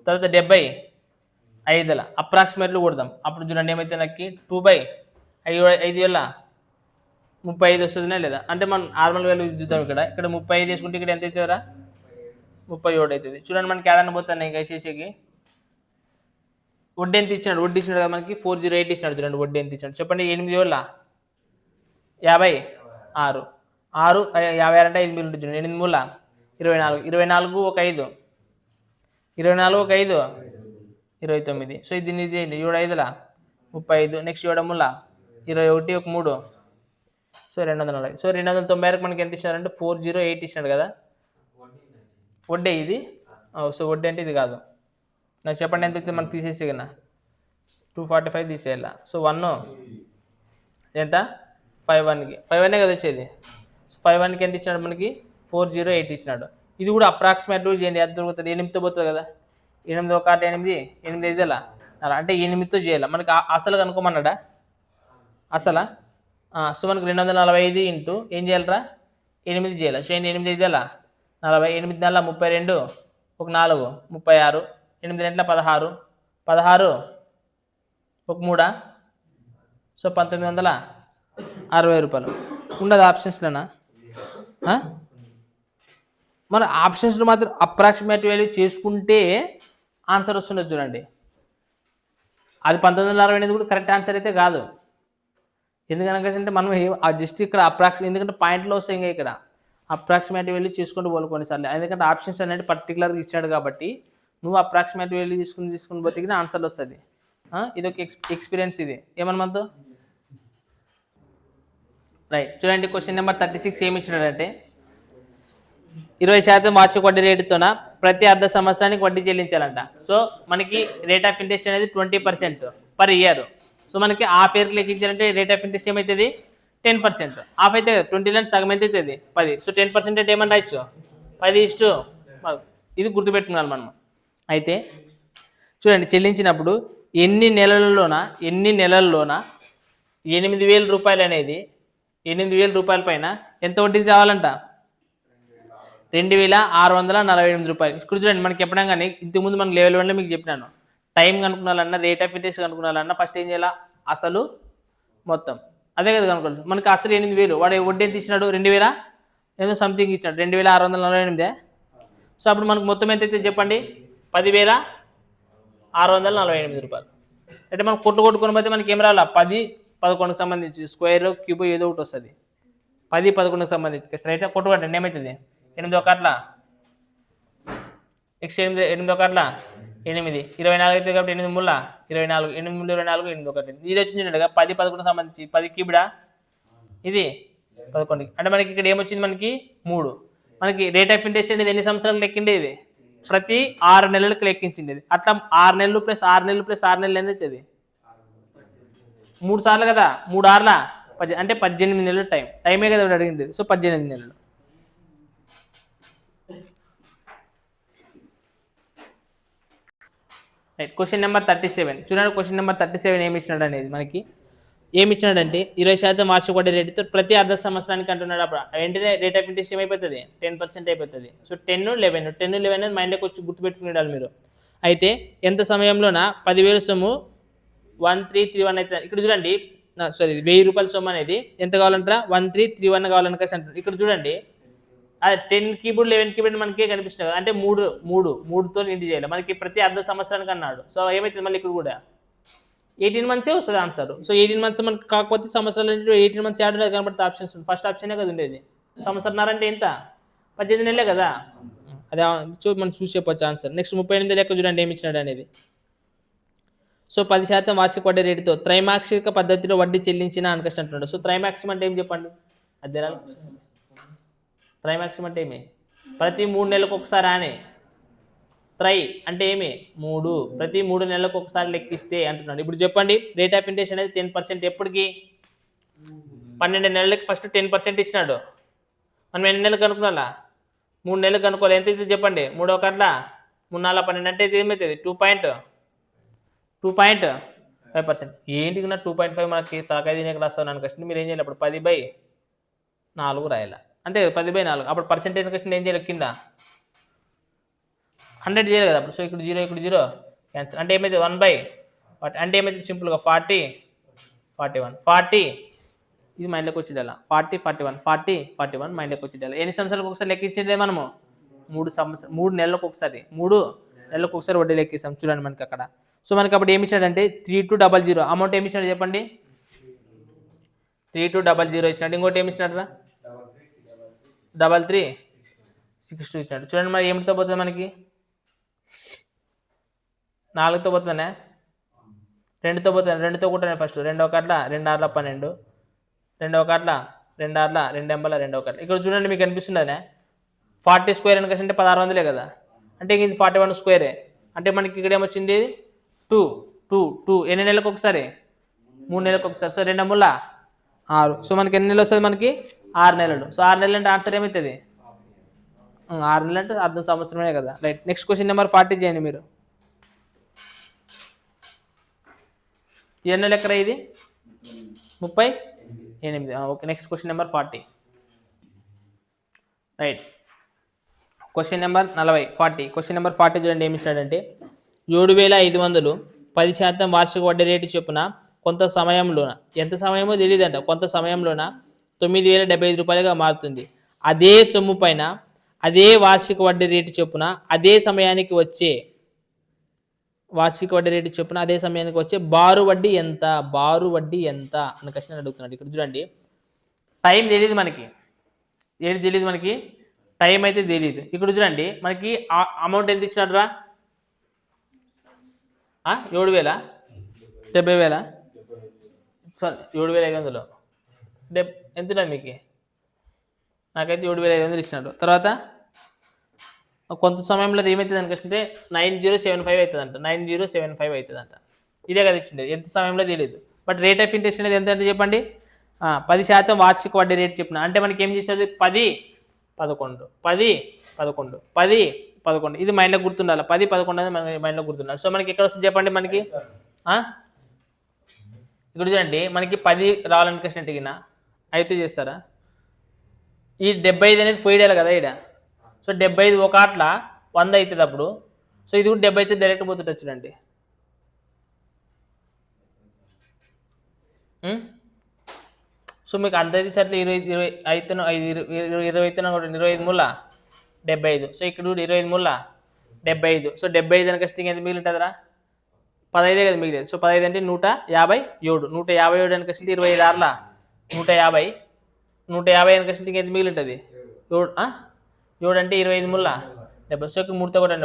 [SPEAKER 1] తర్వాత 75 అప్రాక్సిమేట్లు కొడదాం. అప్పుడు చూడండి ఏమైతే నాకు 2/5 35 వస్తుందినే లేదా. అంటే మనం నార్మల్ వాల్యూ చూద్దాం. ఇక్కడ 35 వేసుకుంటే ఇక్కడ ఎంత అవుతుందిరా? 37 అవుతుంది. చూడండి మనకి ఏదన్నా పోతాను ఇంకా చేసేకి. వడ్డీ ఎంత ఇచ్చినాడు? వడ్డీ ఇచ్చినాడు కదా మనకి 408 ఇచ్చినాడు. చూడండి వడ్డీ ఎంత ఇచ్చినాడు చెప్పండి. 8 వేల 56, 56 అంటే 8 ఉంటుంది. చూడండి 8 మూల 24, 24 ఒక 5, 24 ఒక 5 29. సో దీన్ని చేయండి. 7 5 35. నెక్స్ట్ 7 మూల 21 ఒక 3, సో 240. సో 290 మనకి ఎంత ఇచ్చినారంటే 408 ఇచ్చినాడు కదా. వడ్డీ ఇది. సో వడ్డీ అంటే ఇది కాదు. నాకు చెప్పండి ఎంత అవుతుంది మనకు తీసేసి కన్నా. 245 తీసేయాల. సో 1 ఎంత? 51కి 51 కదా వచ్చేది. సో 51కి ఎంత ఇచ్చినాడు మనకి? 408 ఇచ్చినాడు. ఇది కూడా అప్రాక్సిమేట్ చేయండి. ఎంత దొరుకుతుంది? 8తో పోతుంది కదా. 8 1 8 8 5 అలా అంటే 8తో చేయాలి. మనకి అసలు కనుక్కోమన్నాడా? అసలా? సో మనకి 245 ఇంటూ ఏం చేయాలరా? 8 చేయాలి. సో 8 5 40, 8 32 ఒక 4 36, 8 2 16, 16 ఒక 3, సో 1960 రూపాయలు. ఉండదు ఆప్షన్స్లోనా? మన ఆప్షన్స్లో మాత్రం అప్రాక్సిమేట్ వాల్యూ చేసుకుంటే ఆన్సర్ వస్తుండదు చూడండి. అది 1960 అనేది కూడా కరెక్ట్ ఆన్సర్ అయితే కాదు. ఎందుకనకంటే మనం జస్ట్ ఇక్కడ అప్రాక్సిమేట్, ఎందుకంటే పాయింట్లో వస్తాయి ఇంకా ఇక్కడ అప్రాక్సిమేట్ వాల్యూ చేసుకుంటూ పోలుకొనిసార్లు. ఎందుకంటే ఆప్షన్స్ అనేది పర్టికులర్గా ఇచ్చాడు కాబట్టి నువ్వు అప్రాక్సిమేట్ వాల్యూ తీసుకుని పోతే ఆన్సర్లు వస్తుంది. ఇది ఒక ఎక్స్పీరియన్స్. ఇది ఏమన్నా మనతో రైట్. చూడండి క్వశ్చన్ నెంబర్ 36 ఏమి ఇచ్చినాడంటే 20% వార్షిక వడ్డీ రేటుతోన ప్రతి అర్ధ సంవత్సరానికి వడ్డీ చెల్లించాలంట. సో మనకి రేట్ ఆఫ్ ఇంట్రెస్ట్ అనేది 20% పర్ ఇయర్. సో మనకి హాఫ్ ఇయర్కి లెక్కించాలంటే రేట్ ఆఫ్ ఇంట్రెస్ట్ ఏమవుతుంది 10%. హాఫ్ అయితే 20 సగం ఎంత అవుతుంది 10. సో 10% అంటే ఏమని రాయొచ్చు 10 ఇది గుర్తుపెట్టుకున్నాను మనం. అయితే చూడండి చెల్లించినప్పుడు ఎన్ని నెలల్లోన 8,000 రూపాయలు అనేది 8,000 రూపాయల పైన ఎంత వడ్డీ కావాలంట 2,648 రూపాయలు. ఇక్కడ చూడండి మనకి ఎప్పుడైనా కానీ ఇంతకుముందు మనకి లెవెల్ 1 మీకు చెప్పినాను. టైం కనుక్కున్నాలన్నా రేట్ ఆఫ్ ఇంట్రెస్ట్ కనుక్కున్నాలన్నా ఫస్ట్ ఏం చేయాలా అసలు మొత్తం అదే కదా కనుక్కోవాలి. మనకి అసలు 8,000 వాడు వడ్డీ ఎంత ఇచ్చినాడు 2,000 ఏదో సంథింగ్ ఇచ్చినాడు 2,648. సో అప్పుడు మనకు మొత్తం ఎంత అయితే చెప్పండి 10,648 రూపాయలు. అంటే మనం కొట్టుకొని పోతే మనకి ఏం రాలా 10, 11కి సంబంధించి స్క్వేర్ క్యూబ్ ఏదో ఒకటి వస్తుంది 10, 11కి సంబంధించి స్ట్రైట్ కొట్టుకోండి ఏమవుతుంది 8 ఒకట్ల నెక్స్ట్ 8 ఒకట్ల 8 24 అయితే కాబట్టి 8 ముళ్ళ 24 8 ముళ్ళు 24 8 ఒకటి ఇది వచ్చింది 10, 11కి సంబంధించి 10 క్యూబ్డా ఇది 11. అంటే మనకి ఇక్కడ ఏమొచ్చింది మనకి 3. మనకి రేట్ ఆఫ్ ఇంట్రెస్ట్ అనేది ఎన్ని సంవత్సరాలకు లెక్కిండే ఇది ప్రతి 6 నెలలకు లెక్కించింది. అట్లా 6 నెలలు ప్లస్ 6 నెలలు ప్లస్ 6 నెలలు ఎంత అవుతుంది 3 సార్లు కదా 3 6ల అంటే 18 నెలలు టైమే కదా అడిగింది. సో 18 నెలలు. క్వశ్చన్ నెంబర్ 37 చూడండి. క్వశ్చన్ నెంబర్ 37 ఏమి ఇచ్చినాడు అనేది మనకి ఏమి ఇచ్చినాడంటే 20% వార్షిక వడ్డీ రేటుతో ప్రతి అర్ధ సంవత్సరానికి అంటున్నాడు. అప్పుడు వెంటనే రేట్ ఆఫ్ ఇంట్రెస్ట్ ఏమైపోతుంది 10% అయిపోతుంది. సో 10, 11 అనేది మైండ్లోకి వచ్చి గుర్తుపెట్టుకునేడాలి మీరు. అయితే ఎంత సమయంలోన 10,000 సొమ్ము 1331 అయితే ఇక్కడ చూడండి 1,000 రూపాయల సొమ్ము అనేది ఎంత కావాలంటారా 1331 కావాలని అంటారు. ఇక్కడ చూడండి అది 10 కీబోర్డ్ 11 కీబోర్డ్ మనకే కనిపిస్తుంది కదా అంటే 3తో ఇంటి చేయాలి మనకి ప్రతి అర్ధ సంవత్సరానికి అన్నాడు. సో ఏమైతుంది మళ్ళీ ఇక్కడ కూడా 18 మంత్సే వస్తుంది ఆన్సర్. సో 18 మంత్స్ మనకి కాకపోతే సంవత్సరాలు 18 మంత్స్ యాడ్ కనబడితే ఆప్షన్స్ ఫస్ట్ ఆప్షనే కదా ఉండేది. సంవత్సరంన్నర అంటే ఎంత 18 నెలలే కదా అదే మనం చూసి చెప్పొచ్చు ఆన్సర్. నెక్స్ట్ 38 లెక్క చూడండి ఏమి ఇచ్చినాడు అనేది. సో 10% వార్షిక వడ్డీ రేటుతో త్రైమాసిక పద్ధతిలో వడ్డీ చెల్లించిన అనుకష్ట అంటున్నాడు. సో త్రైమాక్సిమం అంటే ఏం చెప్పండి అదే త్రైమాక్సిమం అంటే ఏమి ప్రతి 3 నెలలకు ఒకసారి అనే ట్రై అంటే ఏమి 3 ప్రతి 3 నెలలకు ఒకసారి లెక్కిస్తే అంటున్నాడు. ఇప్పుడు చెప్పండి రేట్ ఆఫ్ ఇంట్రెస్ట్ అనేది 10% ఎప్పటికి 12 నెలలకి ఫస్ట్ 10% ఇచ్చినాడు. మనం ఎన్ని నెలలకు కనుక్కున్నా 3 నెలలకు కనుక్కోవాలి ఎంత అయితే చెప్పండి 3 ఒకట్ల 3 4 12 అంటే ఏమవుతుంది 2.5%. ఏంటికి నా 2.5 మనకి తలకాయ తినే రాస్తాను అనుకష్టం మీరు ఏం చేయాలి అప్పుడు 10/4 రాయాలి అంతే 10/4. అప్పుడు పర్సెంటేజ్ క్వశ్చన్ ఏం చేయాలి కింద 100 చేయాలి కదా అప్పుడు. సో ఇక్కడ 0 క్యాన్సల్ అంటే ఏమైతే 1/40 అంటే ఏమైతే సింపుల్గా 40 41 40 ఇది మైండ్లోకి వచ్చేయాలి 40 41 40 41 మైండ్లోకి వచ్చేయాలి. ఎన్ని సంవత్సరాలకు ఒకసారి లెక్కించేదే మనము 3 నెలలకు ఒకసారి 3 నెలలకు ఒకసారి వడ్డీ లెక్కిస్తాం చూడండి మనకి అక్కడ. సో మనకి అప్పుడు ఏమి ఇచ్చాడంటే 3200 అమౌంట్ ఏమి ఇచ్చాడు చెప్పండి 3200 ఇచ్చినాడు. ఇంకోటి ఏమి ఇచ్చినాడు రా 3362 ఇచ్చినాడు. చూడండి మరి ఏమితో పోతుంది మనకి 4తో పోతుందనే 2తో పోతుంది 2తో కూడా ఫస్ట్ 2 ఒకట్ల 2 6 12 2 ఒకట్ల 2 6 2 ఎంబల 2 ఒకట్ల. ఇక్కడ చూడండి మీకు అనిపిస్తుంది అనే 40 స్క్వేర్ అని అంటే 1600 కదా అంటే ఇది 41 స్క్వేరే అంటే మనకి ఇక్కడ ఏమొచ్చింది 2 ఎన్ని నెలలకు ఒకసారి 3 నెలలకు ఒకసారి. సో 2 ముళ్ళ 6. సో మనకి ఎన్ని నెలలు వస్తుంది మనకి 6 నెలలు. సో 6 నెలలు అంటే ఆన్సర్ ఏమవుతుంది 6 నెలలు అంటే అర్ధ సంవత్సరమే కదా రైట్. నెక్స్ట్ క్వశ్చన్ నెంబర్ 40 చేయండి మీరు. ఎన్ని లెక్కరా ఇది 38. Okay next question number 40 right. Question number 40 question number 40 చూడండి ఏమి ఇస్తాడంటే 7,500 10% వార్షిక వడ్డీ రేటు చొప్పున కొంత సమయంలోన ఎంత సమయమో తెలియదంట కొంత సమయంలోన 9,075 రూపాయలుగా మారుతుంది. అదే సొమ్ము పైన అదే వార్షిక వడ్డీ రేటు చొప్పున అదే సమయానికి వచ్చే వార్షిక వడ్డీ రేటు చొప్పున అదే సమయానికి వచ్చే బారు వడ్డీ ఎంత అని క్వశ్చన్ అడుగుతున్నాడు. ఇక్కడ చూడండి టైం తెలియదు మనకి ఏది తెలియదు మనకి టైం అయితే తెలియదు. ఇక్కడ చూడండి మనకి అమౌంట్ ఎంత ఇచ్చినాడు రా 7,000 70,000 సారీ 7,500 ఎంత మీకు నాకైతే 7,500 ఇచ్చినాడు. తర్వాత కొంత సమయంలో అది ఏమవుతుంది అనుకుంటే 9075 అవుతుందంట, 9075 అవుతుందంట. ఇదే కదా ఇచ్చింది, ఎంత సమయంలో తెలియదు. బట్ రేట్ ఆఫ్ ఇంట్రెస్ట్ అనేది ఎంత అంటే చెప్పండి, 10% వార్షిక వడ్డీ రేట్ చెప్పిన. అంటే మనకి ఏం చేసేది 10, 11, 10, 11, 10, 11. ఇది మైండ్లో గుర్తుండాలి, 10, 11 అనేది మన మైండ్లో గుర్తుండాలి. సో మనకి ఎక్కడ వస్తుంది చెప్పండి మనకి, ఇక్కడ చూడండి మనకి 10 రావాలనుకుంటే గిన అయితే చేస్తారా, ఈ 75 అనేది పోయాలి కదా ఇక్కడ. సో 75 ఒక అట్లా 100 అవుతుంది అప్పుడు. సో ఇది కూడా 70 అయితే డైరెక్ట్ పోతుంటే చూడండి. సో మీకు అంత అయితే సరే 20 అవుతున్నా 20 అవుతున్నా కూడా 25 ముళ్ళ 75. సో ఇక్కడ 25 ముళ్ళ 75. సో 75 అని కష్టంగా ఎంత మిగిలి ఉంటుందిరా, 15 కదా మిగిలేదు. సో 15 అంటే 157, 157 అని కష్టం 25 ఆర్ల 150, 150 అని కష్టం ఎంత మిగిలి ఉంటుంది 7 అంటే 25 ముళ్ళ 70. సో ఇక్కడ 3తో కూడా